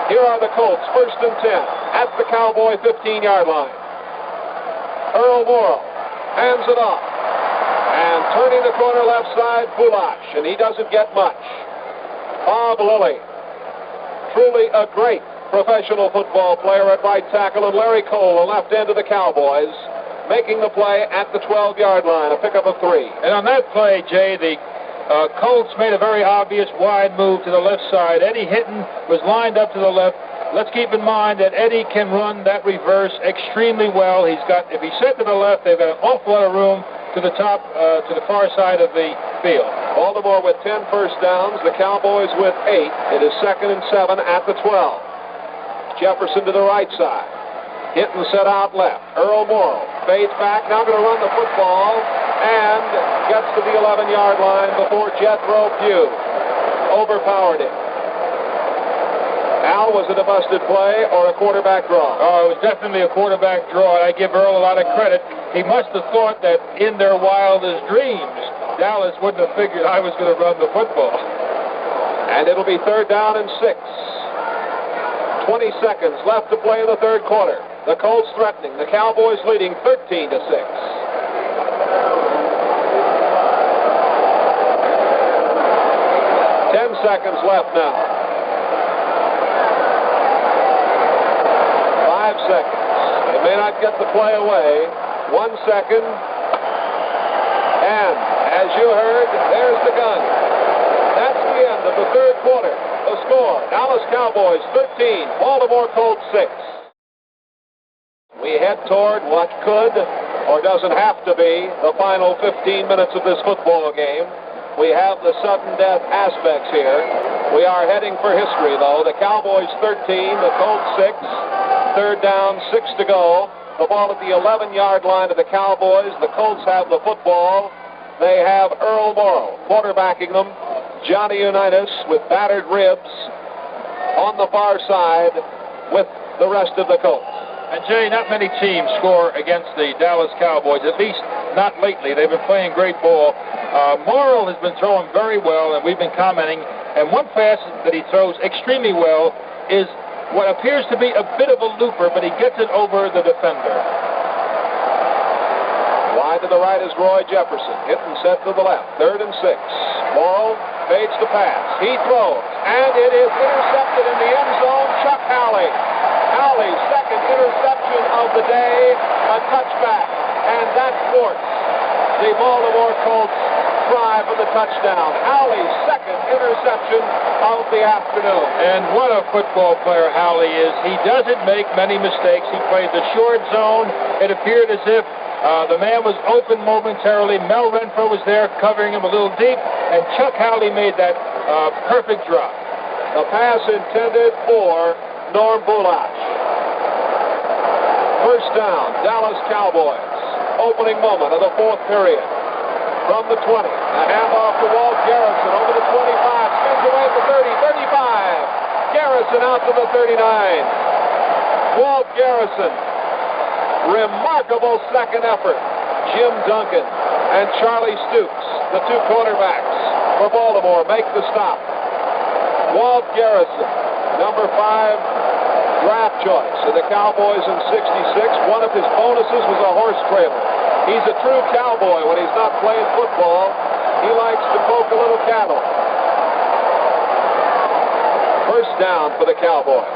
S2: Here are the Colts, 1st and 10 at the Cowboy 15-yard line. Earl Morrow hands it off. And turning the corner left side, Bulash, and he doesn't get much. Bob Lilly, truly a great professional football player at right tackle, and Larry Cole, the left end of the Cowboys, making the play at the 12-yard line, a pickup of 3.
S1: And on that play, Jay, the Colts made a very obvious wide move to the left side. Eddie Hinton was lined up to the left. Let's keep in mind that Eddie can run that reverse extremely well. He's got, if he's set to the left, they've got an awful lot of room to the top, to the far side of the field.
S2: Baltimore with 10 first downs, the Cowboys with 8. It is 2nd and 7 at the 12. Jefferson to the right side. Hinton set out left. Earl Morrow fades back, now going to run the football, and gets to the 11-yard line before Jethro Pugh overpowered him. Al, was it a busted play or a quarterback draw?
S1: Oh, it was definitely a quarterback draw, and I give Earl a lot of credit. He must have thought that in their wildest dreams, Dallas wouldn't have figured I was going to run the football.
S2: And it'll be 3rd down and 6. 20 seconds left to play in the 3rd quarter. The Colts threatening. The Cowboys leading 13 to 6. 10 seconds left now. 5 seconds. They may not get the play away. 1 second. And as you heard, there's the gun. That's the end of the 3rd quarter. The score, Dallas Cowboys 13, Baltimore Colts 6. We head toward what could or doesn't have to be the final 15 minutes of this football game. We have the sudden death aspects here. We are heading for history, though. The Cowboys 13, the Colts 6. 3rd down, 6 to go. The ball at the 11-yard line of the Cowboys. The Colts have the football. They have Earl Morrow quarterbacking them. Johnny Unitas with battered ribs on the far side with the rest of the Colts.
S1: And, Jay, not many teams score against the Dallas Cowboys, at least not lately. They've been playing great ball. Morrow has been throwing very well, and we've been commenting. And one pass that he throws extremely well is what appears to be a bit of a looper, but he gets it over the defender.
S2: Wide to the right is Roy Jefferson. Hit and set to the left. 3rd and 6. Morrow fades to pass. He throws, and it is intercepted in the end zone. Chuck Howley. Howley's 2nd interception of the day, a touchback, and that thwarts the Baltimore Colts try for the touchdown. Howley's 2nd interception of the afternoon.
S1: And what a football player Howley is. He doesn't make many mistakes. He played the short zone. It appeared as if the man was open momentarily. Mel Renfro was there covering him a little deep, and Chuck Howley made that perfect drop.
S2: The pass intended for Norm Bulash. 1st down, Dallas Cowboys. Opening moment of the 4th period. From the 20, a handoff to Walt Garrison over the 25, spins away at the 30, 35. Garrison out to the 39. Walt Garrison. Remarkable second effort. Jim Duncan and Charlie Stoops the two quarterbacks for Baltimore make the stop. Walt Garrison, number 5 draft choice of the Cowboys in '66. One of his bonuses was a horse trailer. He's a true cowboy when he's not playing football. He likes to poke a little cattle. First down for the Cowboys.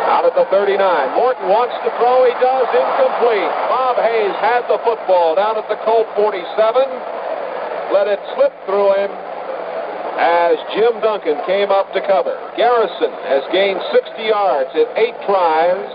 S2: Out at the 39. Morton wants to throw. He does. Incomplete. Bob Hayes had the football down at the Colt 47. Let it slip through him as Jim Duncan came up to cover. Garrison has gained 60 yards in 8 tries.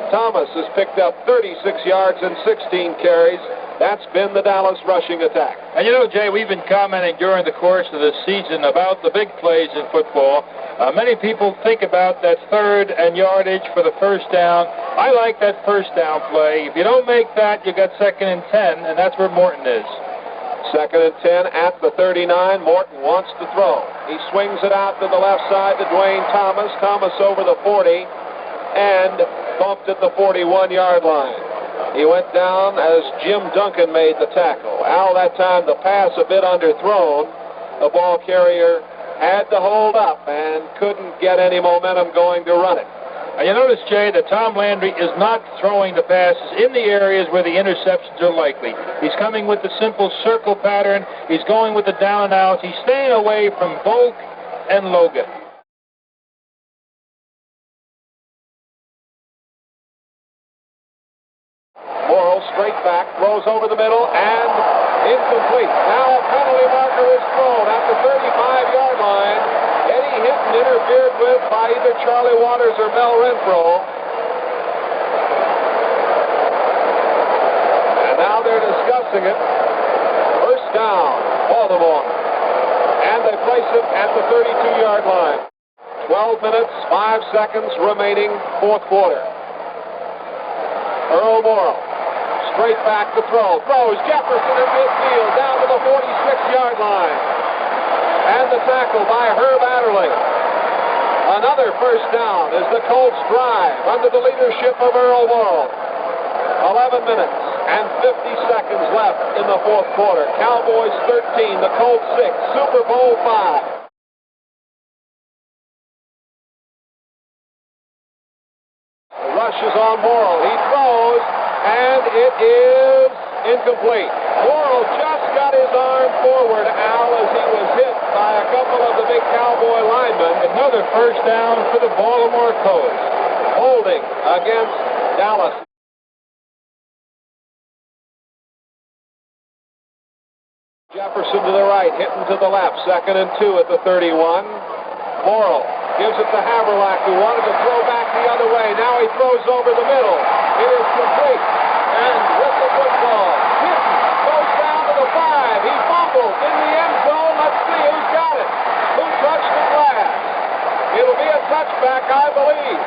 S2: Thomas has picked up 36 yards in 16 carries. That's been the Dallas rushing attack.
S1: And you know, Jay, we've been commenting during the course of the season about the big plays in football. Many people think about that 3rd and yardage for the first down. I like that first down play. If you don't make that, you got 2nd and 10, and that's where Morton is.
S2: 2nd and 10 at the 39. Morton wants to throw. He swings it out to the left side to Dwayne Thomas. Thomas over the 40 and bumped at the 41-yard line. He went down as Jim Duncan made the tackle. Al, that time the pass a bit underthrown. The ball carrier had to hold up and couldn't get any momentum going to run it.
S1: And you notice, Jay, that Tom Landry is not throwing the passes in the areas where the interceptions are likely. He's coming with the simple circle pattern. He's going with the down and outs. He's staying away from Volk and Logan.
S2: Morrow straight back, throws over the middle, and incomplete. Now a penalty marker is thrown at the 35-yard line. Eddie Hinton interfered with by either Charlie Waters or Mel Renfro. And now they're discussing it. First down, Baltimore. And they place it at the 32-yard line. 12 minutes, 5 seconds remaining, 4th quarter. Earl Morrow. Straight back to throw. Throws Jefferson in midfield down to the 46-yard line. And the tackle by Herb Adderley. Another first down as the Colts drive under the leadership of Earl Morrow. 11 minutes and 50 seconds left in the 4th quarter. Cowboys 13, the Colts 6, Super Bowl 5. The rush is on Morrow. He throws. And it is incomplete. Morrow just got his arm forward, Al, as he was hit by a couple of the big Cowboy linemen.
S1: Another first down for the Baltimore Colts.
S2: Holding against Dallas. Jefferson to the right, Hinton to the left. 2nd and 2 at the 31. Morrow gives it to Haverlack, who wanted to throw back the other way. Now he throws over the middle. It is complete. And with the football, Hinton goes down to the 5. He fumbles in the end zone. Let's see who's got it. Who touched the glass? It'll be a touchback, I believe.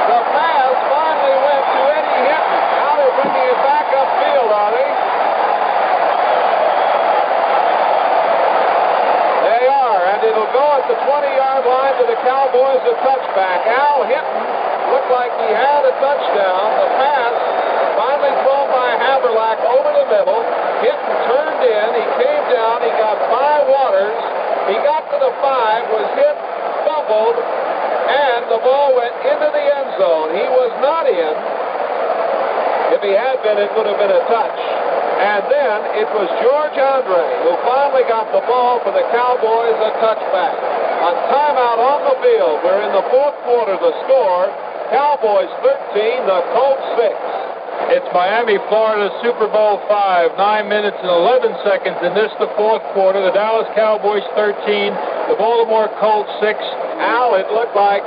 S2: The pass finally went to Eddie Hinton. Now they're bringing it back upfield, are they? They are, and it'll go at the 20-yard line to the Cowboys, a touchback. Al Hinton looked like he had a touchdown. The pass finally thrown by Haverlack over the middle. Hinton turned in. He came down. He got by Waters. He got to the 5, was hit, fumbled, and the ball went into the end zone. He was not in. If he had been, it would have been a touch. And then it was George Andre who finally got the ball for the Cowboys, a touchback. A timeout on the field. We're in the 4th quarter. The score, Cowboys 13, the Colts 6.
S1: It's Miami, Florida, Super Bowl 5. 9 minutes and 11 seconds in this, the 4th quarter. The Dallas Cowboys 13, the Baltimore Colts 6.
S2: Al, it looked like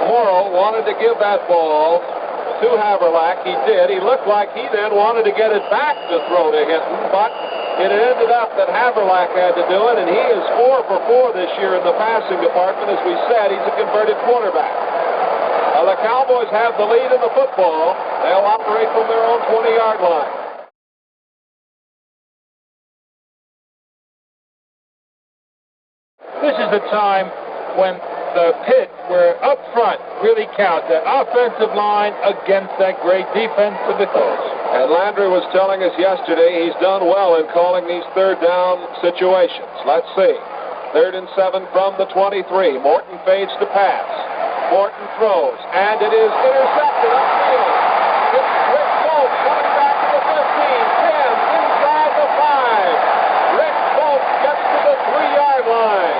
S2: Morrow wanted to give that ball to Haverlack. He did. He looked like he then wanted to get it back to throw to Hinton, but it ended up that Haverlack had to do it, and he is 4 for 4 this year in the passing department. As we said, he's a converted quarterback. The Cowboys have the lead in the football. They'll operate from their own 20-yard line.
S1: This is the time when the pit, where up front really counts, that offensive line against that great defense of the Colts.
S2: And Landry was telling us yesterday he's done well in calling these third down situations. Let's see. 3rd and 7 from the 23. Morton fades to pass. Morton throws, and it is intercepted upfield. It's Rick Bolt coming back to the 15, 10, inside the 5. Rick Bolt gets to the 3-yard line.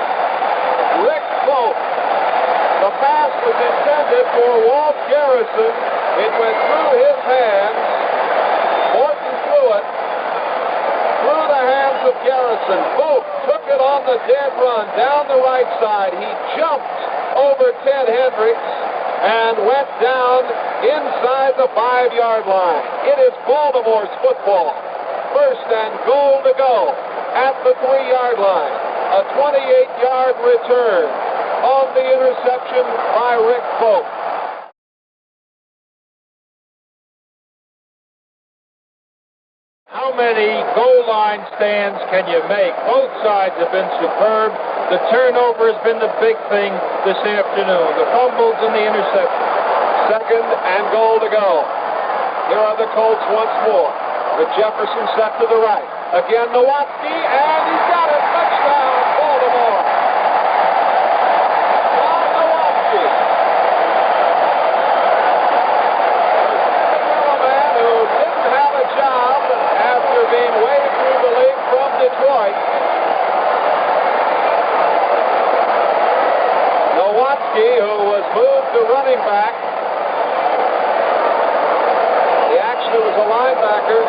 S2: Rick Bolt. The pass was intended for Walt Garrison. It went through his hands. Morton threw it through the hands of Garrison. Bolt took it on the dead run down the right side. He jumped over Ted Hendricks and went down inside the 5-yard line. It is Baltimore's football. 1st and goal to go at the 3-yard line. A 28-yard return on the interception by Rick Bolt.
S1: How many goal line stands can you make? Both sides have been superb. The turnover has been the big thing this afternoon. The fumbles and the interceptions.
S2: 2nd and goal to go. Here are the Colts once more. With Jefferson set to the right. Again, Nowatzki, and he's got it. Touchdown, Baltimore. John Nowatzki. A man who didn't have a job after being waved through the league from Detroit. Nowatzki, who was moved to running back. He actually was a linebacker.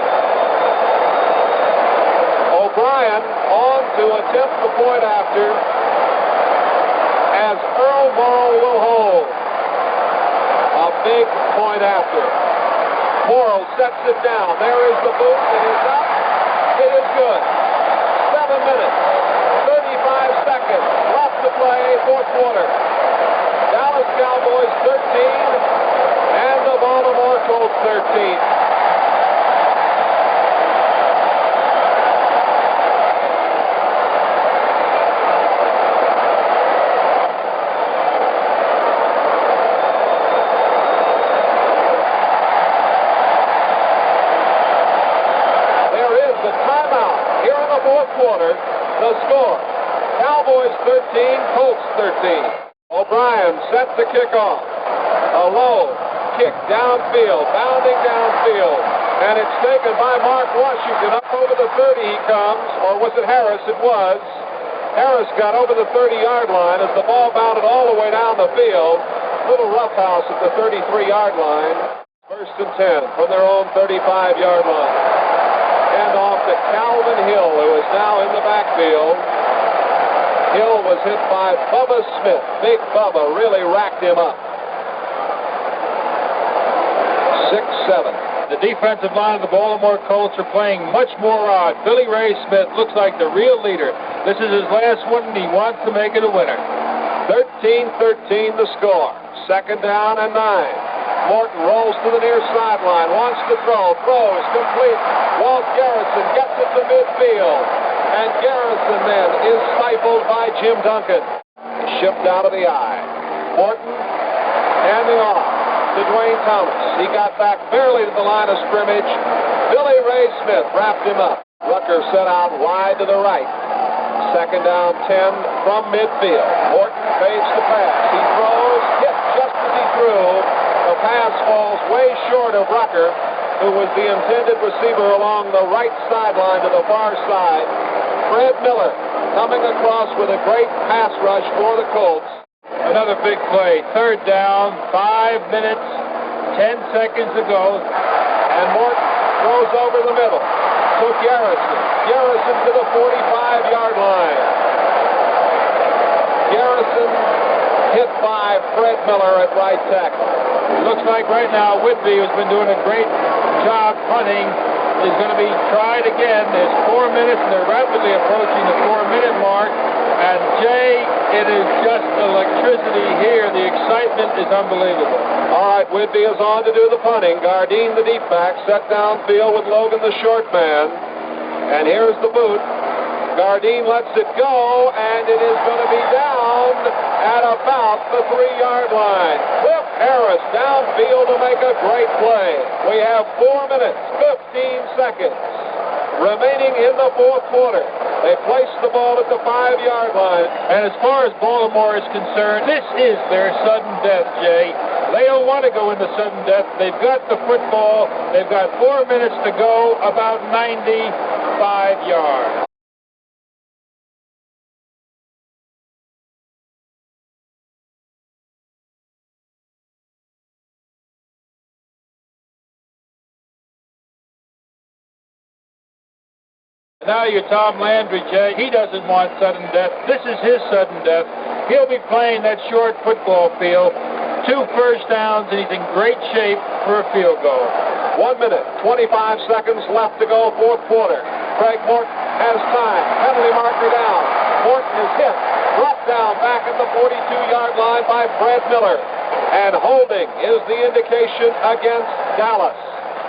S2: O'Brien on to attempt the point after as Earl Morrall will hold. A big point after. Morrall sets it down. There is the boot. It is up. It is good. 7 minutes. 35 seconds left to play, 4th quarter. Dallas Cowboys 13 and the Baltimore Colts 13. Quarter, the score. Cowboys 13, Colts 13. O'Brien sets the kickoff. A low kick downfield, bounding downfield. And it's taken by Mark Washington. Up over the 30 he comes. Or was it Harris? It was. Harris got over the 30-yard line as the ball bounded all the way down the field. Little roughhouse at the 33-yard line. 1st and 10 from their own 35-yard line. And off to Calvin Hill, who is now in the backfield. Hill was hit by Bubba Smith. Big Bubba really racked him up. 6-7.
S1: The defensive line of the Baltimore Colts are playing much more odd. Billy Ray Smith looks like the real leader. This is his last one, and he wants to make it a winner.
S2: 13-13 the score. 2nd down and 9. Morton rolls to the near sideline, wants to throws complete. Walt Garrison gets it to midfield, and Garrison then is stifled by Jim Duncan. Shipped out of the eye. Morton handing off to Dwayne Thomas. He got back barely to the line of scrimmage. Billy Ray Smith wrapped him up. Rucker set out wide to the right. 2nd down 10 from midfield. Morton fades to pass. He throws, hit just as he threw. The pass falls way short of Rucker, who was the intended receiver along the right sideline to the far side. Fred Miller coming across with a great pass rush for the Colts.
S1: Another big play. 3rd down, 5 minutes, 10 seconds to go.
S2: And Morton throws over the middle to Garrison. Garrison to the 45-yard line. Garrison hit by Fred Miller at right tackle.
S1: It looks like right now Whitby, who's been doing a great job punting, is going to be tried again. There's 4 minutes, and they're rapidly approaching the 4-minute mark. And Jay, it is just electricity here. The excitement is unbelievable.
S2: All right, Whitby is on to do the punting. Gardine, the deep back, set downfield with Logan, the short man. And here's the boot. Gardine lets it go, and it is going to be down at about the 3-yard line. Cliff Harris downfield to make a great play. We have 4 minutes, 15 seconds remaining in the fourth quarter. They placed the ball at the 5-yard line.
S1: And as far as Baltimore is concerned, this is their sudden death, Jay. They don't want to go into sudden death. They've got the football. They've got 4 minutes to go, about 95 yards. Now you're Tom Landry, Jay. He doesn't want sudden death. This is his sudden death. He'll be playing that short football field. 2 first downs, and he's in great shape for a field goal.
S2: 1 minute, 25 seconds left to go, fourth quarter. Craig Morton has time. Penalty marker down. Morton is hit. Brought down back at the 42-yard line by Fred Miller. And holding is the indication against Dallas.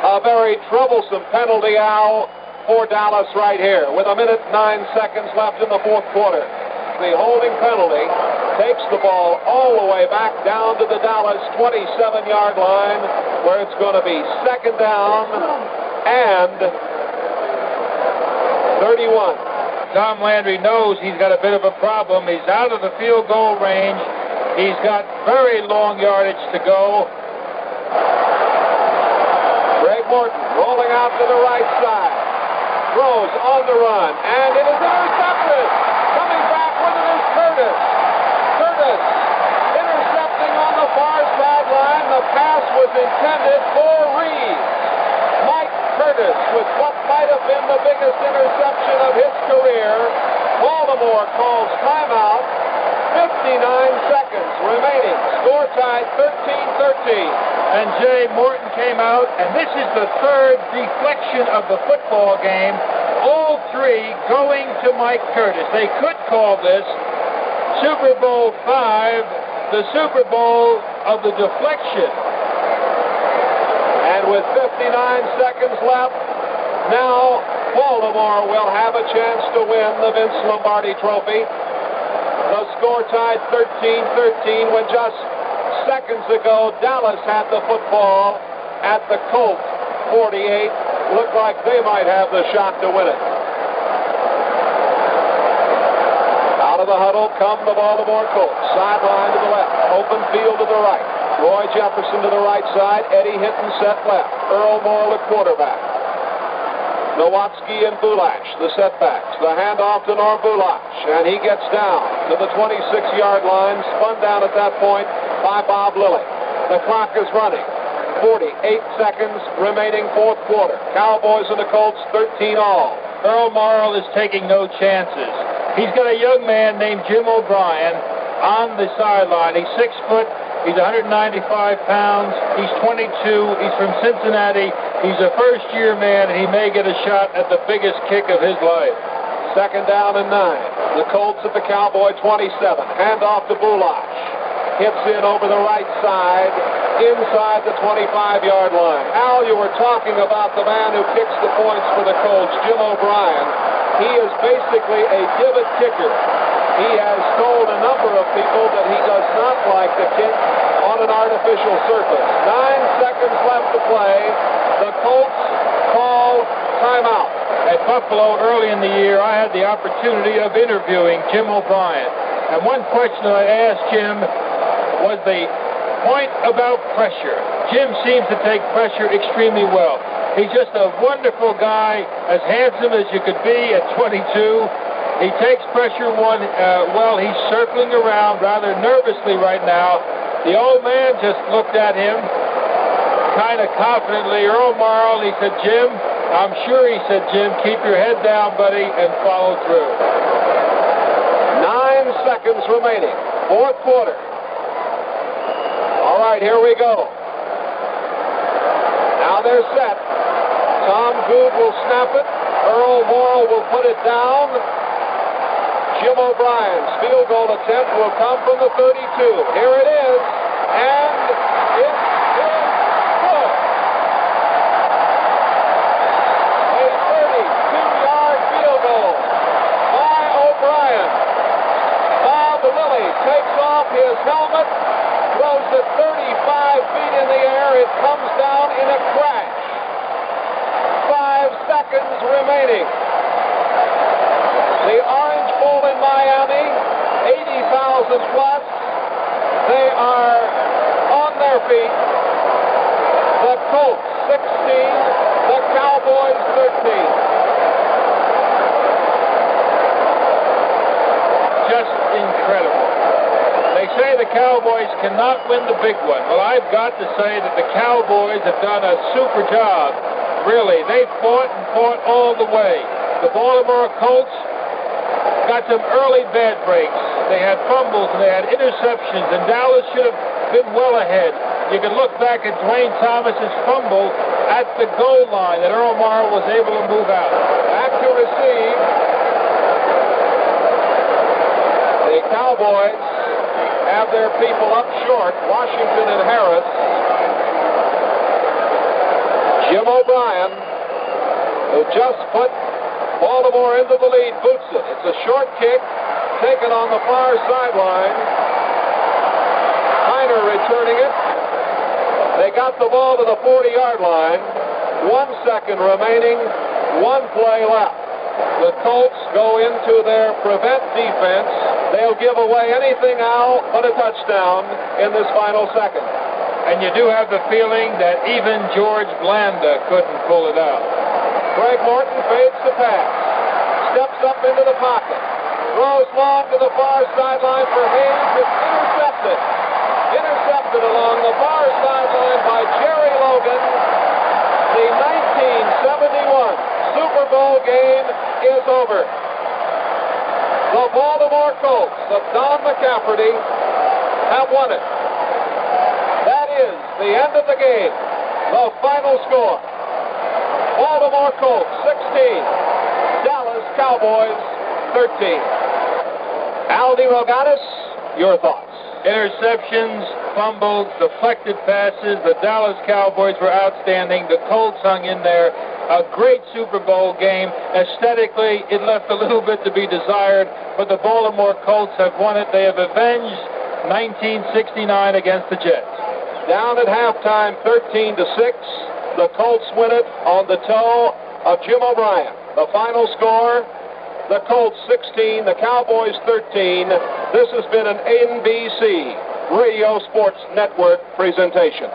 S2: A very troublesome penalty, Al, for Dallas right here with 1 minute 9 seconds left in the fourth quarter. The holding penalty takes the ball all the way back down to the Dallas 27-yard line, where it's going to be second down and 31.
S1: Tom Landry knows he's got a bit of a problem. He's out of the field goal range. He's got very long yardage to go.
S2: Greg Morton rolling out to the right side. Throws on the run, and it is intercepted. Coming back with it is Curtis. Curtis intercepting on the far sideline. The pass was intended for Reeves. Mike Curtis with what might have been the biggest interception of his career. Baltimore calls timeout. 59 seconds remaining. Score tied 13-13.
S1: And Jay, Morton came out, and this is the third deflection of the football game. All 3 going to Mike Curtis. They could call this Super Bowl V, the Super Bowl of the deflection.
S2: And with 59 seconds left, now Baltimore will have a chance to win the Vince Lombardi Trophy. The score tied 13-13 when just seconds ago Dallas had the football at the Colts 48. Looked like they might have the shot to win it. Out of the huddle come the Baltimore Colts. Sideline to the left, open field to the right. Roy Jefferson to the right side, Eddie Hinton set left. Earl Morrall at quarterback. Nowatzki and Bulash, the setbacks. The handoff to Norm Bulash, and he gets down to the 26-yard line, spun down at that point by Bob Lilly. The clock is running. 48 seconds remaining, fourth quarter. Cowboys and the Colts, 13 all.
S1: Earl Morrall is taking no chances. He's got a young man named Jim O'Brien on the sideline. He's 6 foot. He's 195 pounds. He's 22. He's from Cincinnati. He's a first-year man, and he may get a shot at the biggest kick of his life.
S2: Second down and 9. The Colts at the Cowboy 27. Hand off to Bulash. Hits in over the right side, inside the 25-yard line. Al, you were talking about the man who kicks the points for the Colts, Jim O'Brien. He is basically a divot kicker. He has told a number of people that he does not like to kick on an artificial surface. 9 seconds left to play. The Colts call timeout.
S1: At Buffalo early in the year, I had the opportunity of interviewing Jim O'Brien. And one question I asked Jim was the point about pressure. Jim seems to take pressure extremely well. He's just a wonderful guy, as handsome as you could be at 22. He takes pressure well. He's circling around rather nervously right now. The old man just looked at him kind of confidently. Earl Morrall, he said, Jim, I'm sure he said, Jim, keep your head down, buddy, and follow through.
S2: 9 seconds remaining. Fourth quarter. All right, here we go. Now they're set. Tom Good will snap it. Earl Morrall will put it down. Jim O'Brien's field goal attempt will come from the 32. Here it is, and it is good. A 32-yard field goal by O'Brien. Bob Lilly takes off his helmet, throws it 35 remaining. The Orange Bowl in Miami, 80,000 plus. They are on their feet. The Colts 16, the Cowboys 13.
S1: Just incredible. They say the Cowboys cannot win the big one. Well, I've got to say that the Cowboys have done a super job. Really, they fought and fought all the way. The Baltimore Colts got some early bad breaks. They had fumbles and they had interceptions, and Dallas should have been well ahead. You can look back at Dwayne Thomas's fumble at the goal line that Earl Morrall was able to move out.
S2: Back to receive. The Cowboys have their people up short, Washington and Harris. Jim O'Brien, who just put Baltimore into the lead, boots it. It's a short kick, taken on the far sideline. Heiner returning it. They got the ball to the 40-yard line. 1 second remaining, one play left. The Colts go into their prevent defense. They'll give away anything, Al, but a touchdown in this final second.
S1: And you do have the feeling that even George Blanda couldn't pull it out.
S2: Greg Morton fades the pass. Steps up into the pocket. Throws long to the far sideline for Hayes. It's intercepted. Intercepted along the far sideline by Jerry Logan. The 1971 Super Bowl game is over. The Baltimore Colts of Don McCafferty have won it. That is the end of the game. The final score. Baltimore Colts 16, Dallas Cowboys 13. Aldi Rogatis, your thoughts?
S1: Interceptions, fumbles, deflected passes. The Dallas Cowboys were outstanding. The Colts hung in there. A great Super Bowl game. Aesthetically, it left a little bit to be desired, but the Baltimore Colts have won it. They have avenged 1969 against the Jets.
S2: Down at halftime, 13-6. The Colts win it on the toe of Jim O'Brien. The final score, the Colts 16, the Cowboys 13. This has been an NBC Radio Sports Network presentation.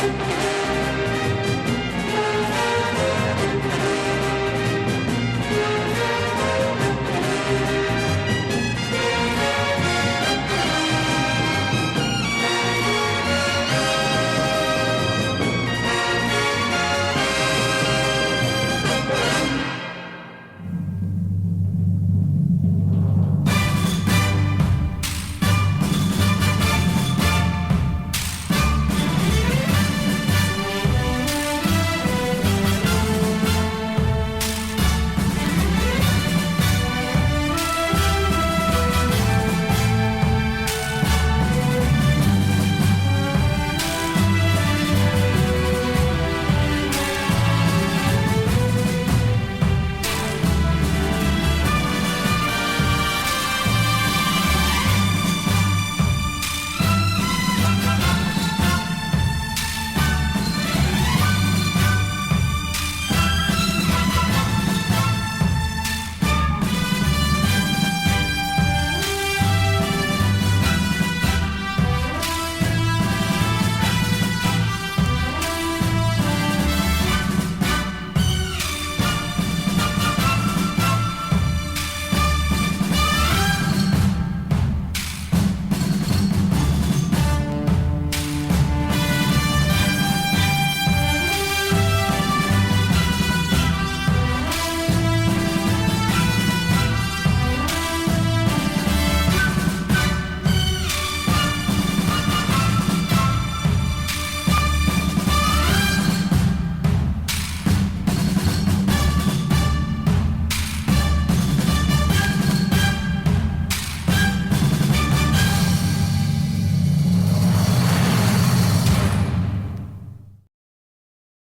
S5: Bye.